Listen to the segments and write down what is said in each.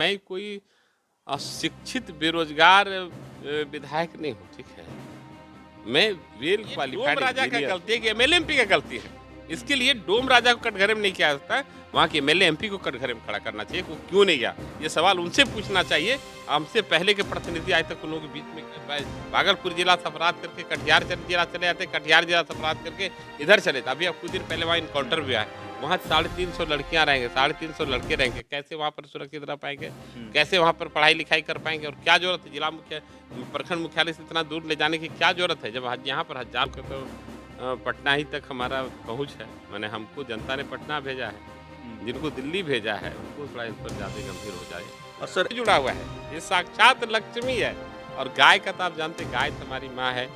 मैं कोई अशिक्षित बेरोजगार विधायक नहीं हूँ, ठीक है। मैं वेल ये डोम क्वालिफाइड राजा का इंजीनियर। गलती है कि एमएलए एमपी का गलती है। इसके लिए डोम राजा को कटघरे में नहीं किया जाता है, वहाँ के एमएलए एमपी को कटघरे में खड़ा करना चाहिए, वो क्यों नहीं गया? ये सवाल उनसे पूछना चाहिए। हमसे पहले के प्रतिनिधि आज तक उन लोगों के बीच में भागलपुर जिला से अपराध करके कटिहार जिला चले जाते, कटिहार जिला से अपराध करके इधर चले थे। अभी अब कुछ दिन पहले वहाँ इनकाउंटर भी आया है। वहाँ 350 लड़कियाँ रहेंगे, 350 लड़के रहेंगे, कैसे वहाँ पर सुरक्षित रह पाएँगे? कैसे वहाँ पर पढ़ाई लिखाई कर पाएँगे? और क्या ज़रूरत है जिला मुख्य प्रखंड मुख्यालय से इतना दूर ले जाने की क्या ज़रूरत है? जब यहाँ पर हज़ार के तो पटना ही तक हमारा पहुँच है। माने हमको जनता ने पटना भेजा है, जिनको दिल्ली भेजा है, उनको थोड़ा इस पर ज़्यादा गंभीर हो जाए। और सर जुड़ा हुआ है, ये साक्षात लक्ष्मी है। और गाय का तो आप जानते हैं, गाय तो हमारी माँ है।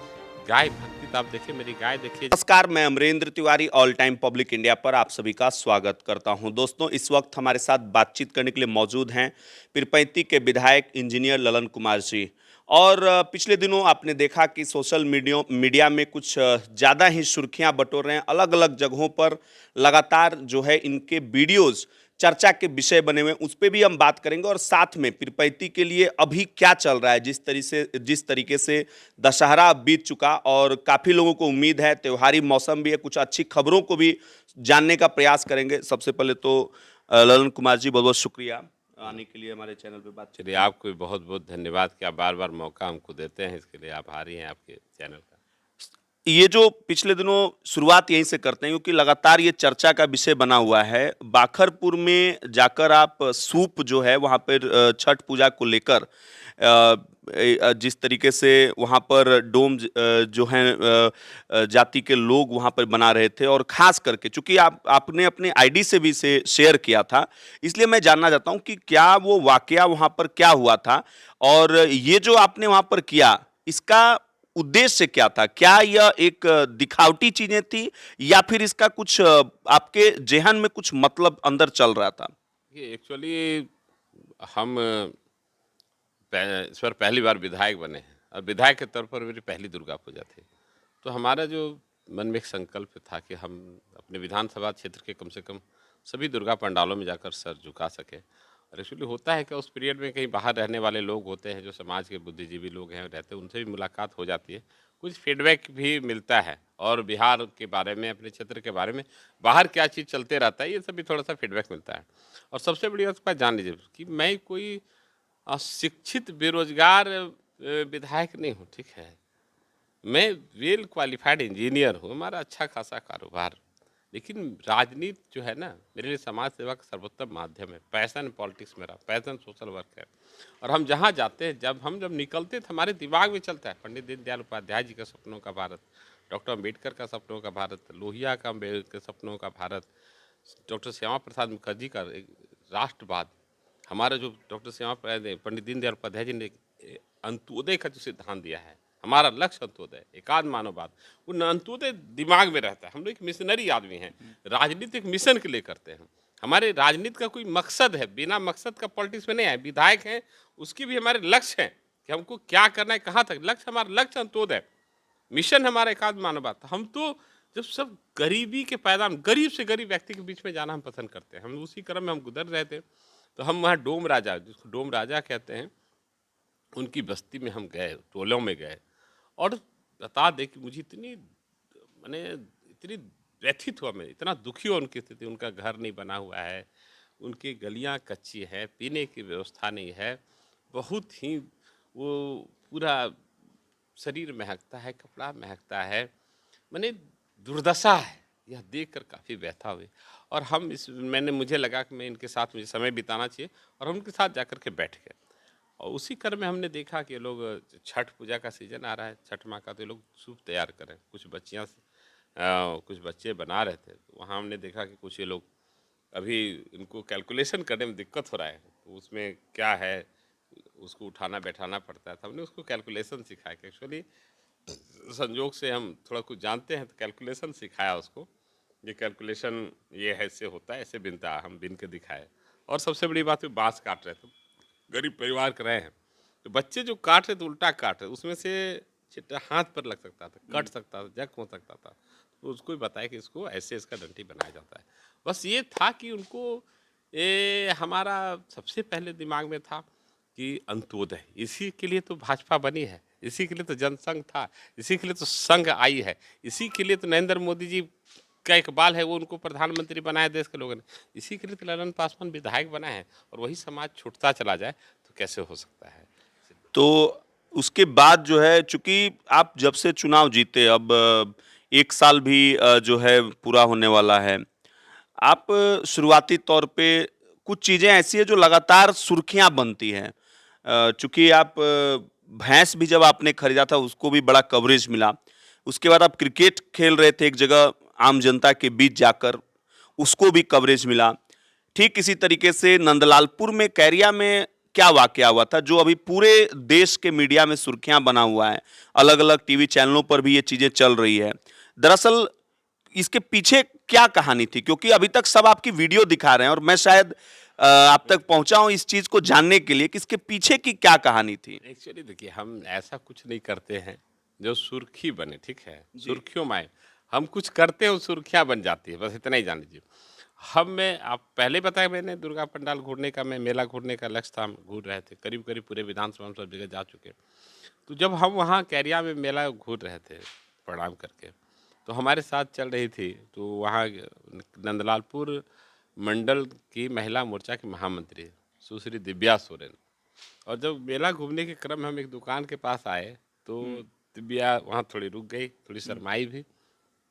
गाय भक्ति तो आप देखिए, मेरी गाय देखिए। नमस्कार, मैं Amarendra Tiwari all time public India पर आप सभी का स्वागत करता हूं। दोस्तों, इस वक्त हमारे साथ बातचीत करने के लिए मौजूद हैं पीरपैंती के विधायक इंजीनियर ललन कुमार जी। और पिछले दिनों आपने देखा कि सोशल मीडिया में कुछ ज़्यादा ही सुर्खियां बटोर रहे हैं। अलग अलग जगहों पर लगातार जो है इनके वीडियोज़ चर्चा के विषय बने हुए हैं, उस पे भी हम बात करेंगे। और साथ में पीरपैंती के लिए अभी क्या चल रहा है, जिस तरीके से दशहरा बीत चुका और काफ़ी लोगों को उम्मीद है, त्योहारी मौसम भी है, कुछ अच्छी खबरों को भी जानने का प्रयास करेंगे। सबसे पहले तो ललन कुमार जी, बहुत बहुत शुक्रिया आने के लिए हमारे चैनल पे बातचीत चलिए, करने। आपको भी बहुत-बहुत धन्यवाद कि आप बार-बार मौका हमको देते हैं, इसके लिए आभारी हैं आपके चैनल का। ये जो पिछले दिनों शुरुआत यहीं से करते हैं क्योंकि लगातार ये चर्चा का विषय बना हुआ है। बाखरपुर में जाकर आप सूप जो है वहाँ पर छठ पूजा को लेकर जिस तरीके से वहाँ पर जो हैं जाति के लोग वहाँ पर बना रहे थे, और ख़ास करके चूँकि आपने अपने आईडी से भी इसे शेयर किया था, इसलिए मैं जानना चाहता हूँ कि क्या वो वाक़या वहाँ पर क्या हुआ था? और ये जो आपने वहाँ पर किया, इसका उद्देश्य क्या था? क्या यह एक दिखावटी चीज़ें थी या फिर इसका कुछ आपके ज़ेहन में कुछ मतलब अंदर चल रहा था? ये एक्चुअली हम इस बार पहली बार विधायक बने हैं, और विधायक के तौर पर मेरी पहली दुर्गा पूजा थी। तो हमारा जो मन में एक संकल्प था कि हम अपने विधानसभा क्षेत्र के कम से कम सभी दुर्गा पंडालों में जाकर सर झुका सकें। और एक्चुअली होता है कि उस पीरियड में कहीं बाहर रहने वाले लोग होते हैं, जो समाज के बुद्धिजीवी लोग हैं रहते हैं, उनसे भी मुलाकात हो जाती है, कुछ फीडबैक भी मिलता है। और बिहार के बारे में, अपने क्षेत्र के बारे में, बाहर क्या चीज़ चलते रहता है, ये सब भी थोड़ा सा फीडबैक मिलता है। और सबसे बड़ी बात जान लीजिए कि मैं कोई अशिक्षित बेरोजगार विधायक नहीं हूँ, ठीक है। मैं वेल क्वालिफाइड इंजीनियर हूँ, हमारा अच्छा खासा कारोबार। लेकिन राजनीति जो है ना, मेरे लिए समाज सेवा का सर्वोत्तम माध्यम है। पैशन पॉलिटिक्स मेरा, पैशन सोशल वर्क है। और हम जहाँ जाते हैं, जब निकलते हैं, तो हमारे दिमाग में चलता है पंडित दीनदयाल उपाध्याय जी के सपनों का भारत, डॉक्टर अम्बेडकर का सपनों का भारत, लोहिया का के सपनों का भारत, डॉक्टर श्यामा प्रसाद मुखर्जी का एक राष्ट्रवाद, हमारा जो डॉक्टर श्यामा पंडित दीनदयाल उपाध्याय जी ने अंत्योदय का जो सिद्धांत दिया है, हमारा लक्ष्य अंत्योदय, एकात्म मानववाद, वो अंत्योदय दिमाग में रहता है। हम लोग एक मिशनरी आदमी हैं, राजनीति एक मिशन के लिए करते हैं। हमारे राजनीति का कोई मकसद है, बिना मकसद का पॉलिटिक्स में नहीं है। विधायक हैं, उसकी भी हमारे लक्ष्य हैं कि हमको क्या करना है, कहाँ तक लक्ष्य, हमारा लक्ष्य अंत्योदय, मिशन हमारा एकात्म मानववाद। हम तो जब सब गरीबी के पैदान, गरीब से गरीब व्यक्ति के बीच में जाना हम पसंद करते हैं। हम उसी क्रम में हम गुजर रहे थे, तो हम वहाँ डोम राजा, जिसको डोम राजा कहते हैं, उनकी बस्ती में हम गए, टोलों में गए। और बता दें कि मुझे इतनी, मैंने इतनी व्यथित हुआ, मैं इतना दुखी हुआ उनकी स्थिति। उनका घर नहीं बना हुआ है, उनकी गलियां कच्ची है, पीने की व्यवस्था नहीं है, बहुत ही वो पूरा शरीर महकता है, कपड़ा महकता है, मैंने दुर्दशा है। यह देखकर काफ़ी व्यथा हुई। और मुझे लगा कि मैं इनके साथ मुझे समय बिताना चाहिए, और हम उनके साथ जाकर के बैठ गए। और उसी क्रम में हमने देखा कि ये लोग, छठ पूजा का सीजन आ रहा है, छठ माँ का, तो ये लोग सूप तैयार कर रहे हैं। कुछ बच्चे बना रहे थे, तो वहाँ हमने देखा कि कुछ ये लोग, अभी इनको कैलकुलेशन करने में दिक्कत हो रहा है, तो उसमें क्या है, उसको उठाना बैठाना पड़ता है। तो हमने उसको कैलकुलेशन सिखाया कि एक्चुअली संजोग से हम थोड़ा कुछ जानते हैं, तो कैलकुलेशन सिखाया उसको। ये कैलकुलेशन ये है, ऐसे होता है, ऐसे बिनता है, हम बिन के दिखाए। और सबसे बड़ी बात, बाँस काट रहे थे, गरीब परिवार के रहे हैं, तो बच्चे जो काट रहे थे उल्टा काट रहे, उसमें से चिट्टा हाथ पर लग सकता था, कट सकता था, जख्म हो सकता था। तो उसको भी बताया कि इसको ऐसे, इसका डंठी बनाया जाता है। बस ये था कि उनको ये हमारा सबसे पहले दिमाग में था कि अंत्योदय, इसी के लिए तो भाजपा बनी है, इसी के लिए तो जनसंघ था, इसी के लिए तो संघ आई है, इसी के लिए तो नरेंद्र मोदी जी का इकबाल है, वो उनको प्रधानमंत्री बनाया देश के लोगों ने, इसी के लिए तो ललन पासवान विधायक बना है। और वही समाज छूटता चला जाए तो कैसे हो सकता है। तो उसके बाद जो है, चूंकि आप जब से चुनाव जीते, अब 1 साल भी जो है पूरा होने वाला है। आप शुरुआती तौर पे कुछ चीज़ें ऐसी हैं जो लगातार सुर्खियाँ बनती हैं। चूँकि आप भैंस भी जब आपने खरीदा था उसको भी बड़ा कवरेज मिला। उसके बाद आप क्रिकेट खेल रहे थे एक जगह आम जनता के बीच जाकर, उसको भी कवरेज मिला। ठीक इसी तरीके से नंदलालपुर में कैरिया में क्या वाकया हुआ था जो अभी पूरे देश के मीडिया में सुर्खियाँ बना हुआ है। अलग-अलग टीवी चैनलों पर भी ये चीज़ें चल रही है। दरअसल इसके पीछे क्या कहानी थी? क्योंकि अभी तक सब आपकी वीडियो दिखा रहे हैं और मैं शायद आप तक पहुँचा हूँ इस चीज़ को जानने के लिए कि इसके पीछे की क्या कहानी थी? एक्चुअली देखिए, हम ऐसा कुछ नहीं करते हैं जो सुर्खी बने, ठीक है, जी। सुर्खियों में आए। हम कुछ करते हैं वो सुर्खियाँ बन जाती है, बस इतना ही जान लीजिए। हम में आप पहले बताया मैंने, दुर्गा पंडाल घूरने का, मैं मेला घूरने का लक्ष्य था, हम घूर रहे थे करीब करीब पूरे विधानसभा में सब जगह जा चुके। तो जब हम वहाँ कैरिया में मेला घूर रहे थे प्रणाम करके, तो हमारे साथ चल रही थी, तो वहाँ नंदलालपुर मंडल की महिला मोर्चा की महामंत्री सुश्री दिव्या सोरेन, और जब मेला घूमने के क्रम में हम एक दुकान के पास आए, तो दिव्या वहाँ थोड़ी रुक गई, थोड़ी शर्माई भी।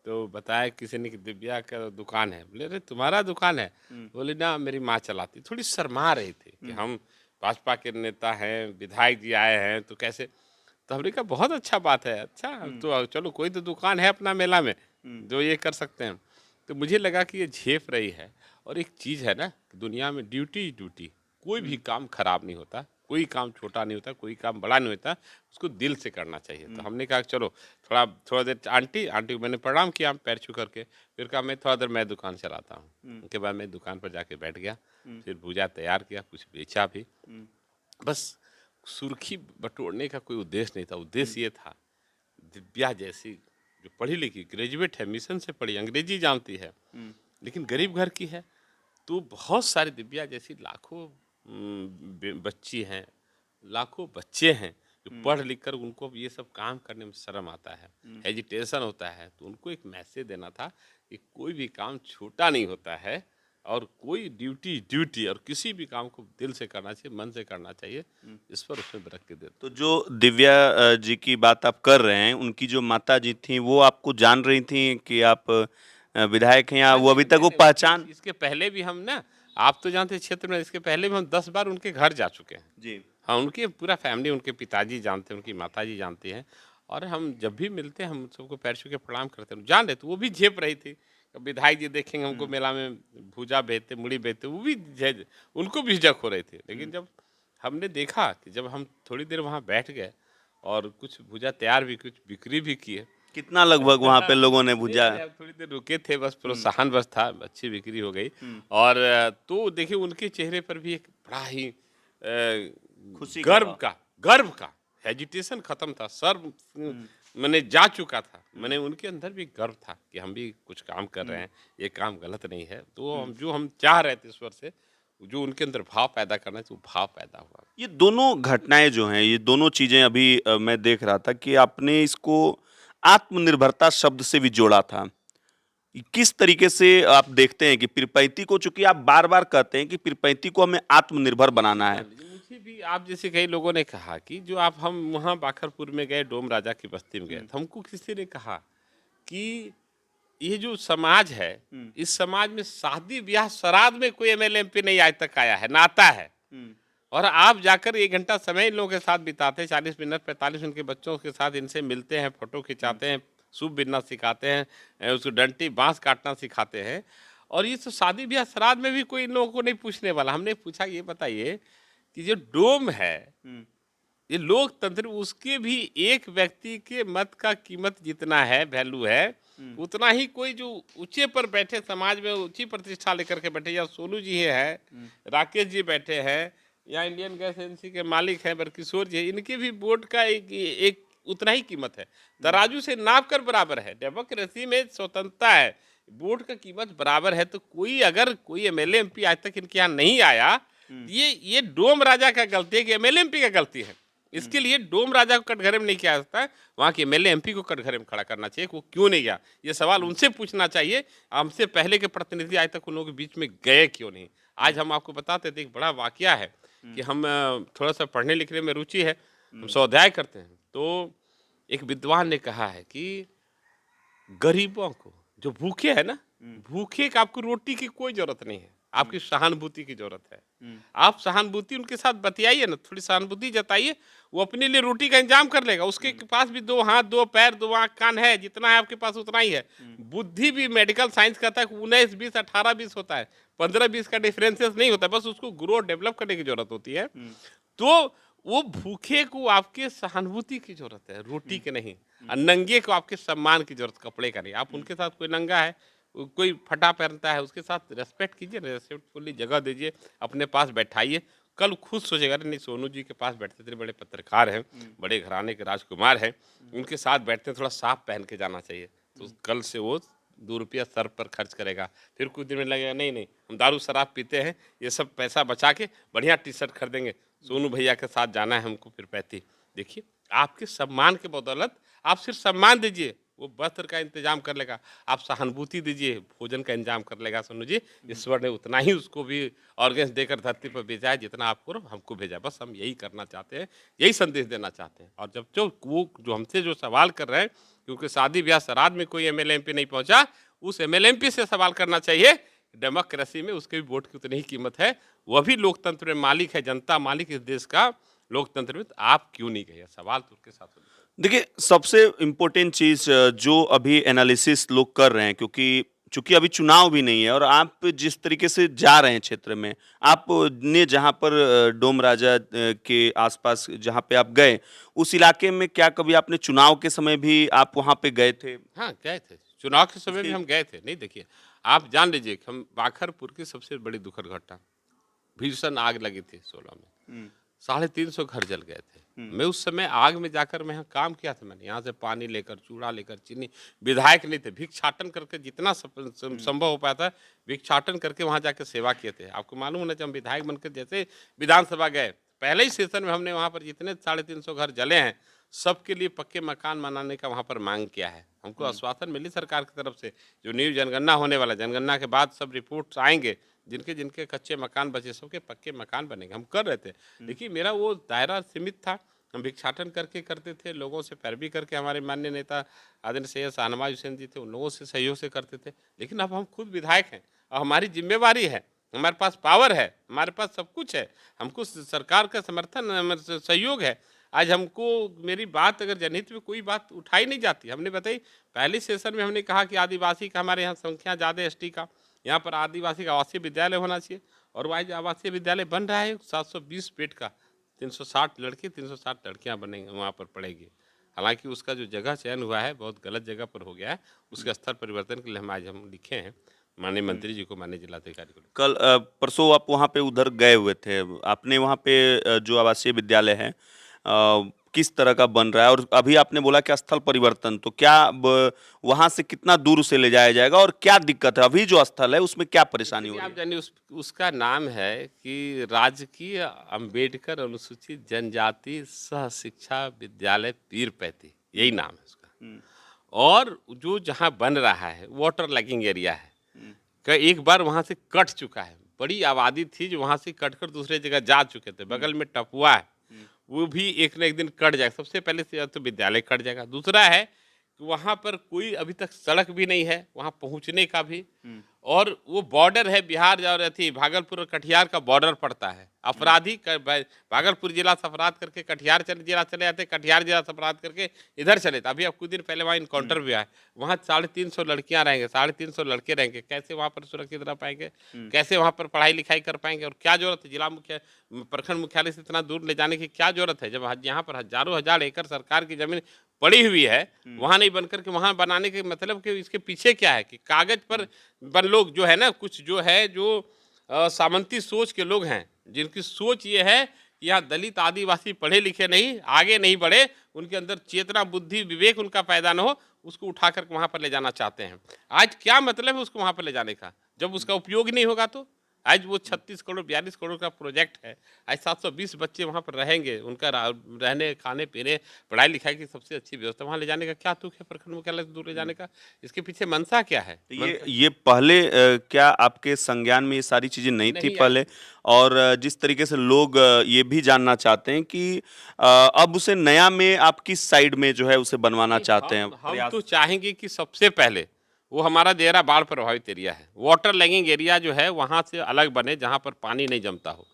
तो बताया किसी ने कि दिव्या का दुकान है। बोले, अरे तुम्हारा दुकान है? बोली, ना मेरी माँ चलाती। थोड़ी शर्मा रही थी कि हम भाजपा के नेता हैं, विधायक जी आए हैं, तो कैसे। तो हमने कहा बहुत अच्छा बात है, अच्छा तो चलो, कोई तो दुकान है अपना मेला में जो ये कर सकते हैं। तो मुझे लगा कि ये झेप रही है। और एक चीज़ है ना कि दुनिया में ड्यूटी ड्यूटी, कोई भी काम खराब नहीं होता, कोई काम छोटा नहीं होता, कोई काम बड़ा नहीं होता, उसको दिल से करना चाहिए। तो हमने कहा चलो थोड़ा थोड़ा देर आंटी आंटी को मैंने प्रणाम किया पैर छू करके, फिर कहा मैं थोड़ा देर मैं दुकान चलाता हूँ। उसके बाद मैं दुकान पर जाके बैठ गया, फिर भूजा तैयार किया, कुछ बेचा भी। बस सुर्खी बटोरने का कोई उद्देश्य नहीं था, उद्देश्य ये था दिव्या जैसी जो पढ़ी लिखी ग्रेजुएट है, मिशन से पढ़ी, अंग्रेजी जानती है, लेकिन गरीब घर की है। तो बहुत सारी दिव्या जैसी लाखों बच्ची हैं, लाखों बच्चे हैं जो पढ़ लिख कर उनको ये सब काम करने में शर्म आता है, हेजिटेशन होता है। तो उनको एक मैसेज देना था कि कोई भी काम छोटा नहीं होता है, और कोई ड्यूटी ड्यूटी, और किसी भी काम को दिल से करना चाहिए, मन से करना चाहिए। इस पर उसमें बरक दे। तो जो दिव्या जी की बात आप कर रहे हैं, उनकी जो माताजी थीं, वो आपको जान रही थीं कि आप विधायक हैं, या हाँ वो जी, अभी तक वो मैंने पहचान? इसके पहले भी हम ना, आप तो जानते हैं क्षेत्र में, इसके पहले भी हम 10 बार उनके घर जा चुके हैं। जी। हाँ, उनकी पूरा फैमिली, उनके पिताजी जानते हैं, उनकी माताजी जानती हैं। और हम जब भी मिलते हैं हम सबको पैर छू के प्रणाम करते हैं। जान रहे थे, वो भी झेप रही थी। विधायक जी देखेंगे हमको मेला में भूजा बेचते, मुड़ी बेचते, वो भी उनको भी झिझक हो रही थी। लेकिन जब हमने देखा कि जब हम थोड़ी देर वहाँ बैठ गए और कुछ भूजा तैयार भी, कुछ बिक्री भी किए। कितना लगभग वहाँ पे लोगों ने नहीं, भुजा? नहीं, हम थोड़ी देर रुके थे, बस प्रोत्साहन बस था, अच्छी बिक्री हो गई। और तो देखिए उनके चेहरे पर भी एक बड़ा ही खुशी का गर्व भाव। का, गर्व का, हेजिटेशन खत्म था, सर मैंने जा चुका था, मैंने उनके अंदर भी गर्व था कि हम भी कुछ काम कर रहे हैं, ये काम गलत नहीं है। तो हम जो हम चाह रहे थे ईश्वर से, जो उनके अंदर भाव पैदा करना है, तो वो भाव पैदा हुआ। ये दोनों घटनाएँ जो हैं, ये दोनों चीज़ें अभी मैं देख रहा था कि आपने इसको आत्मनिर्भरता शब्द से भी जोड़ा था। किस तरीके से आप देखते हैं कि पीरपैंती को, चूँकि आप बार-बार कहते हैं कि पीरपैंती को हमें आत्मनिर्भर बनाना है। मान लीजिए, मुझे भी आप जैसे कई लोगों ने कहा कि जो आप, हम वहाँ बाखरपुर में गए, डोम राजा की बस्ती में गए, तो हमको किसी ने कहा कि ये जो समाज है, इस समाज में शादी ब्याह श्राद्ध में कोई एमएलए एमपी नहीं आज तक आया है, ना आता है। और आप जाकर 1 घंटा समय इन लोगों के साथ बिताते हैं, 40 मिनट 45 मिनट के बच्चों के साथ इनसे मिलते हैं, फोटो खिंचाते हैं, सूप बिनना सिखाते हैं, उसको डंटी बांस काटना सिखाते हैं। और ये तो शादी ब्याह श्राद्ध में भी कोई इन लोगों को नहीं पूछने वाला। हमने पूछा, ये बताइए कि जो डोम है, ये लोकतंत्र, उसके भी एक व्यक्ति के मत का कीमत जितना है, वैल्यू है, उतना ही कोई जो ऊंचे पर बैठे, समाज में ऊंची प्रतिष्ठा लेकर के बैठे, या सोनू जी है, राकेश जी बैठे हैं, या इंडियन गैस एजेंसी के मालिक हैं बरकिशोर जी, इनके भी वोट का एक उतना ही कीमत है। तराजू से नाप कर बराबर है। डेमोक्रेसी में स्वतंत्रता है वोट का कीमत बराबर है, तो कोई अगर कोई एमएलए एमपी आज तक इनके यहाँ नहीं आया, ये डोम राजा का गलती है कि एमएलए एमपी का गलती है। इसके लिए डोम राजा को कटघरे में नहीं किया जाता है, वहाँ के एमएलए एमपी को कटघरे में खड़ा करना चाहिए कि वो क्यों नहीं गया। ये सवाल उनसे पूछना चाहिए, हमसे पहले के प्रतिनिधि आज तक उन लोगों के बीच में गए क्यों नहीं। आज हम आपको बताते थे, एक बड़ा वाकया है कि हम थोड़ा सा पढ़ने लिखने में रुचि है, हम स्वाध्याय करते हैं, तो एक विद्वान ने कहा है कि गरीबों को, जो भूखे है ना, भूखे का आपको रोटी की कोई जरूरत नहीं है, आपकी सहानुभूति की जरूरत है। आप सहानुभूति उनके साथ बतियाइए ना, थोड़ी सहानुभूति जताइए, वो अपने लिए रोटी का इंतजाम कर लेगा। उसके पास भी 2 हाथ 2 पैर 2 आंख कान है, जितना है आपके पास उतना ही है। बुद्धि भी मेडिकल साइंस कहता है 19 20 18 20 होता है, 15 20 का डिफरेंसेस नहीं होता, बस उसको ग्रो डेवलप करने की जरूरत होती है। तो वो भूखे को आपके सहानुभूति की जरूरत है, रोटी के नहीं। और नंगे को आपके सम्मान की जरूरत, कपड़े का नहीं। आप उनके साथ, कोई नंगा है, कोई फटा पहनता है, उसके साथ रेस्पेक्ट कीजिए, रेस्पेक्टफुली जगह दीजिए, अपने पास बैठाइए। कल खुद सोचेगा, नहीं सोनू जी के पास बैठते थे, बड़े पत्रकार हैं, बड़े घराने के राजकुमार हैं, उनके साथ बैठते हैं, थोड़ा साफ पहन के जाना चाहिए, तो कल से वो 2 रुपया सर पर खर्च करेगा। फिर कुछ दिन में लगेगा नहीं नहीं, हम दारू शराब पीते हैं, ये सब पैसा बचा के बढ़िया टी शर्ट खरीदेंगे, सोनू भैया के साथ जाना है हमको फिर पैती। देखिए, आपके सम्मान के बदौलत आप सिर्फ सम्मान दीजिए, वो वस्त्र का इंतजाम कर लेगा। आप सहानुभूति दीजिए, भोजन का इंतजाम कर लेगा। सोनू जी, ईश्वर ने उतना ही उसको भी ऑर्गन्स देकर धरती पर भेजा है जितना आपको हमको भेजा है। बस हम यही करना चाहते हैं, यही संदेश देना चाहते हैं। और जब जो वो जो हमसे जो सवाल कर रहे हैं, क्योंकि शादी ब्याह श्राद्ध में कोई एमएलए एमपी नहीं पहुंचा, उस एमएलए एमपी से सवाल करना चाहिए। डेमोक्रेसी में उसके भी वोट की उतनी ही कीमत है, वह भी लोकतंत्र में मालिक है, जनता मालिक इस देश का लोकतंत्र में, तो आप क्यों नहीं गए? सवाल तो उसके साथ होना। देखिए, सबसे इम्पोर्टेंट चीज़ जो अभी एनालिसिस लोग कर रहे हैं, क्योंकि चूंकि अभी चुनाव भी नहीं है और आप जिस तरीके से जा रहे हैं क्षेत्र में, आपने जहाँ पर डोम राजा के आसपास जहाँ पे आप गए, उस इलाके में क्या कभी आपने चुनाव के समय भी आप वहाँ पे गए थे? हाँ, गए थे। चुनाव के समय भी जी। हम गए थे। नहीं देखिए, आप जान लीजिए कि हम बाखरपुर की सबसे बड़ी दुखद घटना, भीषण आग लगी थी 16 में। 350 घर जल गए थे। मैं उस समय आग में जाकर मैं यहाँ काम किया था, मैंने यहाँ से पानी लेकर, चूड़ा लेकर, चीनी, विधायक नहीं थे, भिक्षाटन करके जितना संभव हो पाया था, भिक्षाटन करके वहाँ जाकर सेवा किए थे। आपको मालूम होना, जब हम विधायक बनकर जैसे विधानसभा गए, पहले ही सेशन में हमने वहाँ पर जितने 350 घर जले हैं, सबके लिए पक्के मकान बनाने का वहाँ पर मांग किया है। हमको आश्वासन मिली सरकार की तरफ से, जो न्यू जनगणना होने वाला, जनगणना के बाद सब रिपोर्ट्स आएंगे, जिनके जिनके कच्चे मकान बचे सबके पक्के मकान बनेंगे। हम कर रहे थे। देखिए, मेरा वो दायरा सीमित था, हम भिक्षाटन करके करते थे, लोगों से पैरवी करके, हमारे माननीय नेता आदरणीय सैयद शाहनवाज हुसैन जी थे, उन लोगों से सहयोग से करते थे। लेकिन अब हम खुद विधायक हैं और हमारी जिम्मेवारी है, हमारे पास पावर है, हमारे पास सब कुछ है, हमको सरकार का समर्थन सहयोग है। आज हमको मेरी बात अगर जनहित में कोई बात उठाई नहीं जाती, हमने बताई, पहले सेशन में हमने कहा कि आदिवासी का हमारे यहाँ संख्या ज़्यादा है, एसटी का, यहाँ पर आदिवासी का आवासीय विद्यालय होना चाहिए, और वह आवासीय विद्यालय बन रहा है 720 बेड का, 360 लड़के 360 लड़कियाँ बनेंगे, वहाँ पर पढ़ेगी। हालांकि उसका जो जगह चयन हुआ है बहुत गलत जगह पर हो गया है, उसके स्तर परिवर्तन के लिए हम लिखे हैं माननीय मंत्री जी को, माननीय जिलाधिकारी को। कल परसों आप वहाँ पे उधर गए हुए थे, आपने वहाँ पे जो आवासीय विद्यालय है किस तरह का बन रहा है, और अभी आपने बोला कि स्थल परिवर्तन, तो क्या वहाँ से कितना दूर उसे ले जाया जाएगा और क्या दिक्कत है? अभी जो स्थल है उसमें क्या परेशानी हो रही आप है? जानिए, उसका नाम है कि राजकीय अंबेडकर अनुसूचित जनजाति सह शिक्षा विद्यालय पीरपैती, यही नाम है उसका। और जो जहाँ बन रहा है वाटर लैगिंग एरिया है, एक बार वहाँ से कट चुका है, बड़ी आबादी थी जो वहाँ से कट कर दूसरे जगह जा चुके थे, बगल में टपुआ है, वो भी एक न एक दिन कट जाएगा। सबसे पहले से तो विद्यालय कट जाएगा। दूसरा है कि वहाँ पर कोई अभी तक सड़क भी नहीं है, वहाँ पहुँचने का भी, और वो बॉर्डर है बिहार और अथी भागलपुर और कटिहार का बॉर्डर पड़ता है। अपराधी भागलपुर जिला से अपराध करके कटिहार जिला चले जाते, कटिहार जिला से अपराध करके इधर चले थे। अभी अब कुछ दिन पहले वहाँ इनकाउंटर भी आया, वहाँ 350 लड़कियाँ रहेंगे, 350 लड़के रहेंगे, कैसे वहाँ पर सुरक्षित रह पाएंगे, कैसे वहाँ पर पढ़ाई लिखाई कर पाएंगे, और क्या जरूरत है जिला मुख्य प्रखंड मुख्यालय से इतना दूर ले जाने की क्या जरूरत है, जब यहाँ पर हजारों हजार एकड़ सरकार की जमीन पड़ी हुई है, वहाँ नहीं बनकर के वहाँ बनाने के मतलब कि इसके पीछे क्या है कि कागज पर बन लोग जो है ना, कुछ जो है जो सामंती सोच के लोग हैं, जिनकी सोच ये है कि यहाँ दलित आदिवासी पढ़े लिखे नहीं, आगे नहीं बढ़े, उनके अंदर चेतना बुद्धि विवेक उनका पैदा न हो, उसको उठा कर वहाँ पर ले जाना चाहते हैं। आज क्या मतलब है उसको वहाँ पर ले जाने का, जब उसका उपयोग ही नहीं होगा तो? आज वो 36 करोड़ 42 करोड़ का प्रोजेक्ट है, आज 720 बच्चे वहाँ पर रहेंगे, उनका रहने, खाने-पीने, पढ़ाई-लिखाई की सबसे अच्छी व्यवस्था, वहाँ ले जाने का क्या तुक है प्रखंड मुख्यालय से दूर ले जाने का? इसके पीछे मंशा क्या है? तो मंशा ये पहले क्या आपके संज्ञान में ये सारी चीज़ें नहीं थी नहीं आई। पहले? और जिस तरीके से लोग ये भी जानना चाहते हैं कि अब उसे नया में आप किस साइड में जो है उसे बनवाना नहीं, चाहते हैं? हम तो प्रयास चाहेंगे कि सबसे पहले वो हमारा देरा बाढ़ प्रभावित एरिया है, वाटर लैगिंग एरिया जो है वहाँ से अलग बने जहाँ पर पानी नहीं जमता हो।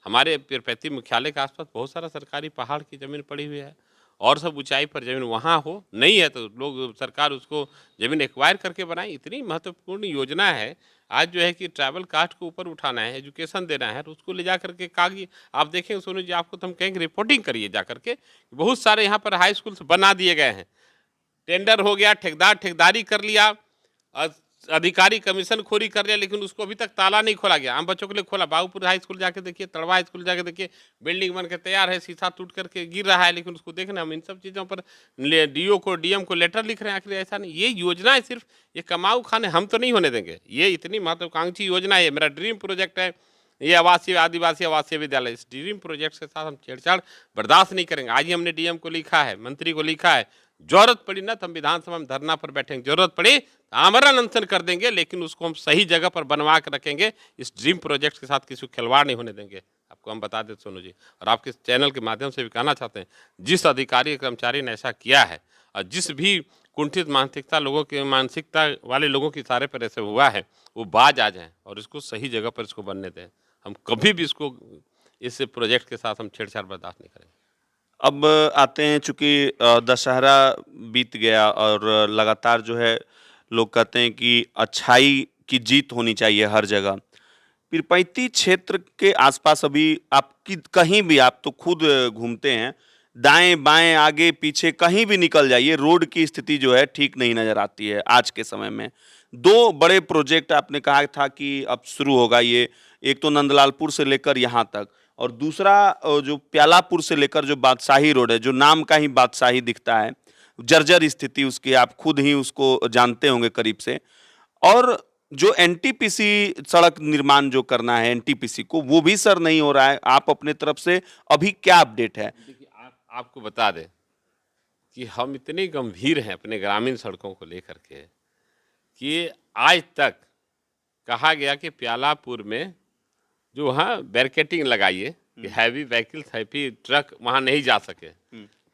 हमारे पीरपैंती मुख्यालय के आसपास बहुत सारा सरकारी पहाड़ की ज़मीन पड़ी हुई है और सब ऊंचाई पर ज़मीन वहाँ हो, नहीं है तो लोग सरकार उसको ज़मीन एक्वायर करके बनाए। इतनी महत्वपूर्ण योजना है, आज जो है कि ट्रैवल कास्ट को ऊपर उठाना है, एजुकेशन देना है, तो उसको ले जा करके कागजी आप देखें सोनू जी, आपको तो हम कहेंगे रिपोर्टिंग करिए जा करके। बहुत सारे यहाँ पर हाई स्कूल्स बना दिए गए हैं। टेंडर हो गया, ठेकेदार ठेकेदारी कर लिया, अ, अधिकारी कमीशनखोरी कर लिया, लेकिन उसको अभी तक ताला नहीं खोला गया। आम बच्चों के लिए खोला, बाबूपुर हाई स्कूल जाके देखिए, तड़वा हाई स्कूल जाके देखिए, बिल्डिंग बन के तैयार है, शीशा टूट करके गिर रहा है, लेकिन उसको देखना, हम इन सब चीज़ों पर डीओ को डीएम को लेटर लिख रहे हैं। आखिर ऐसा नहीं, ये योजना है सिर्फ, ये कमाऊ खाने हम तो नहीं होने देंगे। ये इतनी महत्वाकांक्षी योजना है, मेरा ड्रीम प्रोजेक्ट है, ये आवासीय आदिवासी आवासीय विद्यालय। इस ड्रीम प्रोजेक्ट के साथ हम छेड़छाड़ बर्दाश्त नहीं करेंगे। आज ही हमने डीएम को लिखा है, मंत्री को लिखा है, जरूरत पड़ी ना तो हम विधानसभा में धरना पर बैठेंगे, जरूरत पड़ी तो आमरण अनशन कर देंगे, लेकिन उसको हम सही जगह पर बनवा के रखेंगे। इस ड्रीम प्रोजेक्ट के साथ किसी को खिलवाड़ नहीं होने देंगे। आपको हम बता दें सोनू जी, और आपके चैनल के माध्यम से भी कहना चाहते हैं, जिस अधिकारी कर्मचारी ने ऐसा किया है और जिस भी कुंठित मानसिकता वाले लोगों के इशारे पर ऐसे हुआ है, वो बाज आ जाए और इसको सही जगह पर इसको बनने दें। हम कभी भी इसको इस प्रोजेक्ट के साथ हम छेड़छाड़ बर्दाश्त नहीं करेंगे। अब आते हैं चूँकि दशहरा बीत गया और लगातार जो है लोग कहते हैं कि अच्छाई की जीत होनी चाहिए हर जगह। पीरपैंती क्षेत्र के आसपास अभी आपकी कहीं भी आप तो खुद घूमते हैं, दाएँ-बाएँ, आगे-पीछे कहीं भी निकल जाइए, रोड की स्थिति जो है ठीक नहीं नज़र आती है आज के समय में। 2 बड़े प्रोजेक्ट आपने कहा था कि अब शुरू होगा ये, एक तो नंदलालपुर से लेकर यहाँ तक और दूसरा जो प्यालापुर से लेकर जो बादशाही रोड है, जो नाम का ही बादशाही दिखता है, जर्जर स्थिति उसकी आप खुद ही उसको जानते होंगे करीब से। और जो एनटीपीसी सड़क निर्माण जो करना है एनटीपीसी को, वो भी सर नहीं हो रहा है। आप अपने तरफ से अभी क्या अपडेट है? देखिए, आपको बता दें कि हम इतने गंभीर हैं अपने ग्रामीण सड़कों को लेकर के कि आज तक कहा गया कि प्यालापुर में जो वहाँ बैरिकेटिंग लगाइए कि हैवी व्हीकल्स हैवी ट्रक वहाँ नहीं जा सके,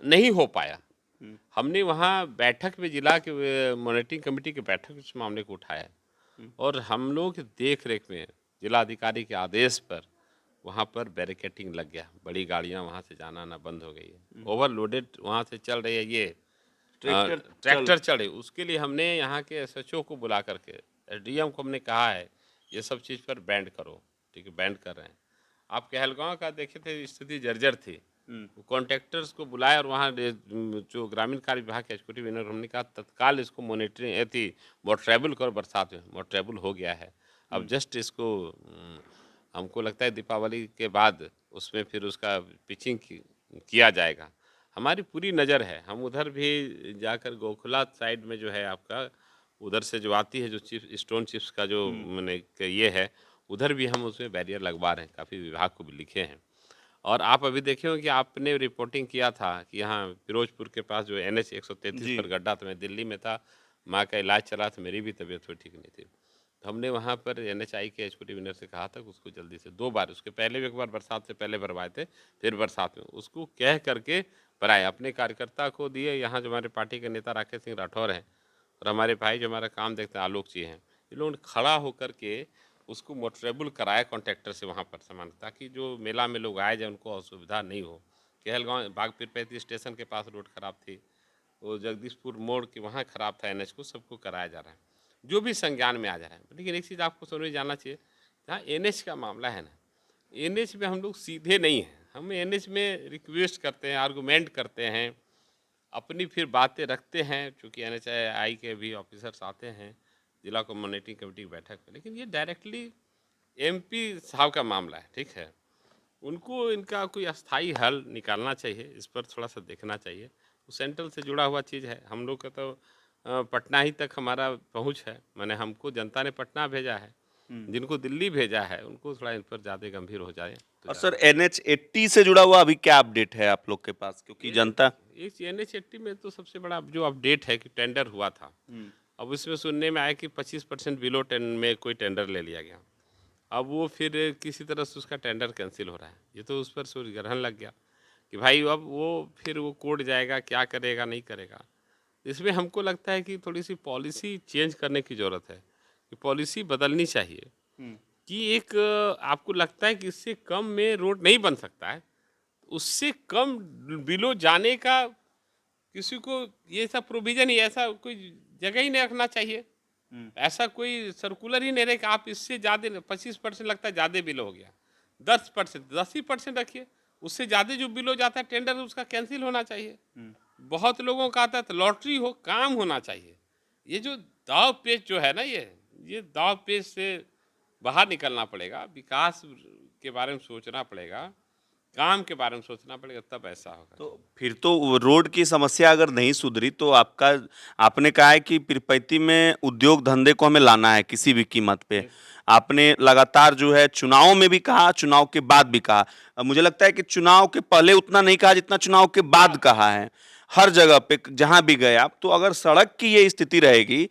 नहीं हो पाया। हमने वहाँ बैठक में जिला के मॉनिटरिंग कमेटी की बैठक में इस मामले को उठाया और हम लोग की देख रेख में जिला अधिकारी के आदेश पर वहाँ पर बैरिकेटिंग लग गया। बड़ी गाड़ियाँ वहाँ से जाना आना बंद हो गई है, ओवरलोडेड वहाँ से चल रही है ये ट्रैक्टर चढ़े। उसके लिए हमने यहाँ के एसएचओ को बुला करके एसडीएम को हमने कहा है ये सब चीज़ पर बैंड करो, ठीक है, बैंड कर रहे हैं। आप कहलगांव का देखे थे स्थिति जर्जर थी, कॉन्ट्रैक्टर्स को बुलाया और वहाँ जो ग्रामीण कार्य विभाग के एग्जीक्यूटिव इंजीनियर हमने कहा तत्काल इसको मॉनिटरिंग थी मोटरेबल करो। बरसात में मोटरेबल हो गया है, अब जस्ट इसको हमको लगता है दीपावली के बाद उसमें फिर उसका पिचिंग किया जाएगा। हमारी पूरी नज़र है, हम उधर भी जाकर गोखला साइड में जो है आपका उधर से जो आती है जो स्टोन चिप्स का जो मैंने ये है, उधर भी हम उसमें बैरियर लगवा रहे हैं, काफ़ी विभाग को भी लिखे हैं। और आप अभी देखे हो कि आपने रिपोर्टिंग किया था कि यहाँ फिरोजपुर के पास जो NH 133 पर गड्ढा था, मैं दिल्ली में था, माँ का इलाज चला था, मेरी भी तबीयत थोड़ी ठीक नहीं थी, तो हमने वहाँ पर NHI के एग्जीक्यूटिव इंजीनियर से कहा था कि उसको जल्दी से 2 बार, उसके पहले भी एक बार बरसात से पहले भरवाए थे, फिर बरसात में उसको कह करके भराए, अपने कार्यकर्ता को दिए। यहाँ जो हमारे पार्टी के नेता राकेश सिंह राठौर हैं और हमारे भाई जो हमारा काम देखते हैं आलोक जी हैं, ये लोग खड़ा होकर के उसको मोटरेबल कराया कॉन्ट्रैक्टर से वहाँ पर सामान, ताकि जो मेला में लोग आए जाए उनको असुविधा नहीं हो। कहलगाँव बाग पीरपैंती स्टेशन के पास रोड खराब थी, वो जगदीशपुर मोड़ के वहाँ खराब था NH को, सबको कराया जा रहा है, जो भी संज्ञान में आ जा रहा है। लेकिन एक चीज़ आपको समझ जानना चाहिए, जहाँ NH का मामला है ना, NH में हम लोग सीधे नहीं हैं, हम NH में रिक्वेस्ट करते हैं, आर्गूमेंट करते हैं, अपनी फिर बातें रखते हैं, चूँकि NHI के भी ऑफिसर्स आते हैं जिला को मॉनिटरिंग कमेटी की बैठक में, लेकिन ये डायरेक्टली MP साहब का मामला है, ठीक है, उनको इनका कोई अस्थाई हल निकालना चाहिए, इस पर थोड़ा सा देखना चाहिए। वो सेंट्रल से जुड़ा हुआ चीज़ है, हम लोग का तो पटना ही तक हमारा पहुंच है। माने हमको जनता ने पटना भेजा है, जिनको दिल्ली भेजा है उनको थोड़ा इन पर ज़्यादा गंभीर हो जाए तो और ज़्यादा सर NH80 से जुड़ा हुआ अभी क्या अपडेट है आप लोग के पास, क्योंकि ये जनता इस NH80 में तो सबसे बड़ा जो अपडेट है कि टेंडर हुआ था। अब उसमें सुनने में आया कि 25% बिलो टेन में कोई टेंडर ले लिया गया। अब वो फिर किसी तरह से उसका टेंडर कैंसिल हो रहा है। ये तो उस पर सूर्य ग्रहण लग गया कि भाई अब वो फिर वो कोर्ट जाएगा, क्या करेगा नहीं करेगा। इसमें हमको लगता है कि थोड़ी सी पॉलिसी चेंज करने की ज़रूरत है, कि पॉलिसी बदलनी चाहिए कि एक आपको लगता है कि इससे कम में रोड नहीं बन सकता है, उससे कम बिलो जाने का किसी को ये सब प्रोविज़न ही ऐसा कोई जगह ही नहीं रखना चाहिए। ऐसा कोई सर्कुलर ही नहीं रहे कि आप इससे ज़्यादा 25% लगता है ज़्यादा बिल हो गया, 10% 10% रखिए, उससे ज़्यादा जो बिल हो जाता है टेंडर उसका कैंसिल होना चाहिए। बहुत लोगों का आता है तो लॉटरी हो, काम होना चाहिए। ये जो दाव पेच जो है ना, ये दाव पेच से बाहर निकलना पड़ेगा। विकास के बारे में सोचना पड़ेगा, काम के बारे में सोचना पड़ेगा, तब ऐसा होगा। तो फिर तो वो रोड की समस्या अगर नहीं सुधरी तो आपका, आपने कहा है कि पीरपैंती में उद्योग धंधे को हमें लाना है किसी भी कीमत पे। आपने लगातार जो है चुनाव में भी कहा, चुनाव के बाद भी कहा। मुझे लगता है कि चुनाव के पहले उतना नहीं कहा जितना चुनाव के बाद कहा है। हर जगह पे जहां भी गए आप, तो अगर सड़क की ये स्थिति रहेगी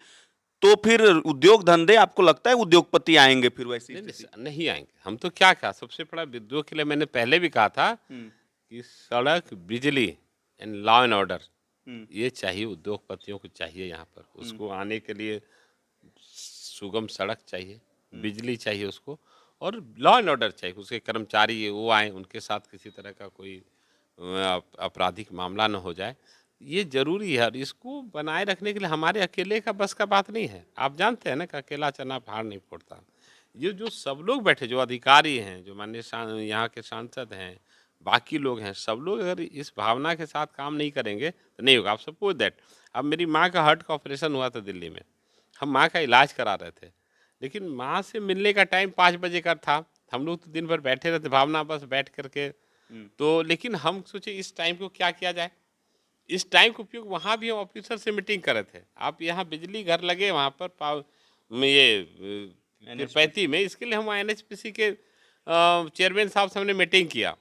तो फिर उद्योग धंधे, आपको लगता है उद्योगपति आएंगे फिर वैसी नहीं स्थिति? नहीं नहीं आएंगे। हम तो क्या कहा, सबसे बड़ा विद्रोह के लिए मैंने पहले भी कहा था कि सड़क, बिजली एंड लॉ एंड ऑर्डर ये चाहिए, उद्योगपतियों को चाहिए। यहाँ पर उसको आने के लिए सुगम सड़क चाहिए, बिजली चाहिए उसको, और लॉ एंड ऑर्डर चाहिए। उसके कर्मचारी वो आए, उनके साथ किसी तरह का कोई आपराधिक मामला न हो जाए। ये जरूरी है और इसको बनाए रखने के लिए हमारे अकेले का बस का बात नहीं है। आप जानते हैं ना कि अकेला चना पहाड़ नहीं फोड़ता। ये जो सब लोग बैठे, जो अधिकारी हैं, जो माननीय यहाँ के सांसद हैं, बाकी लोग हैं, सब लोग अगर इस भावना के साथ काम नहीं करेंगे तो नहीं होगा। आप सपोज दैट अब मेरी माँ का हार्ट का ऑपरेशन हुआ था दिल्ली में, हम माँ का इलाज करा रहे थे, लेकिन माँ से मिलने का टाइम 5 बजे का था। हम लोग तो दिन भर बैठे रहते भावना बस बैठ करके। तो लेकिन हम सोचे इस टाइम को क्या किया जाए। इस टाइम का उपयोग वहाँ भी हम ऑफिसर से मीटिंग कर रहे थे। आप यहाँ बिजली घर लगे वहाँ पर पीरपैंती में, इसके लिए हम NHPC के चेयरमैन साहब से हमने मीटिंग किया।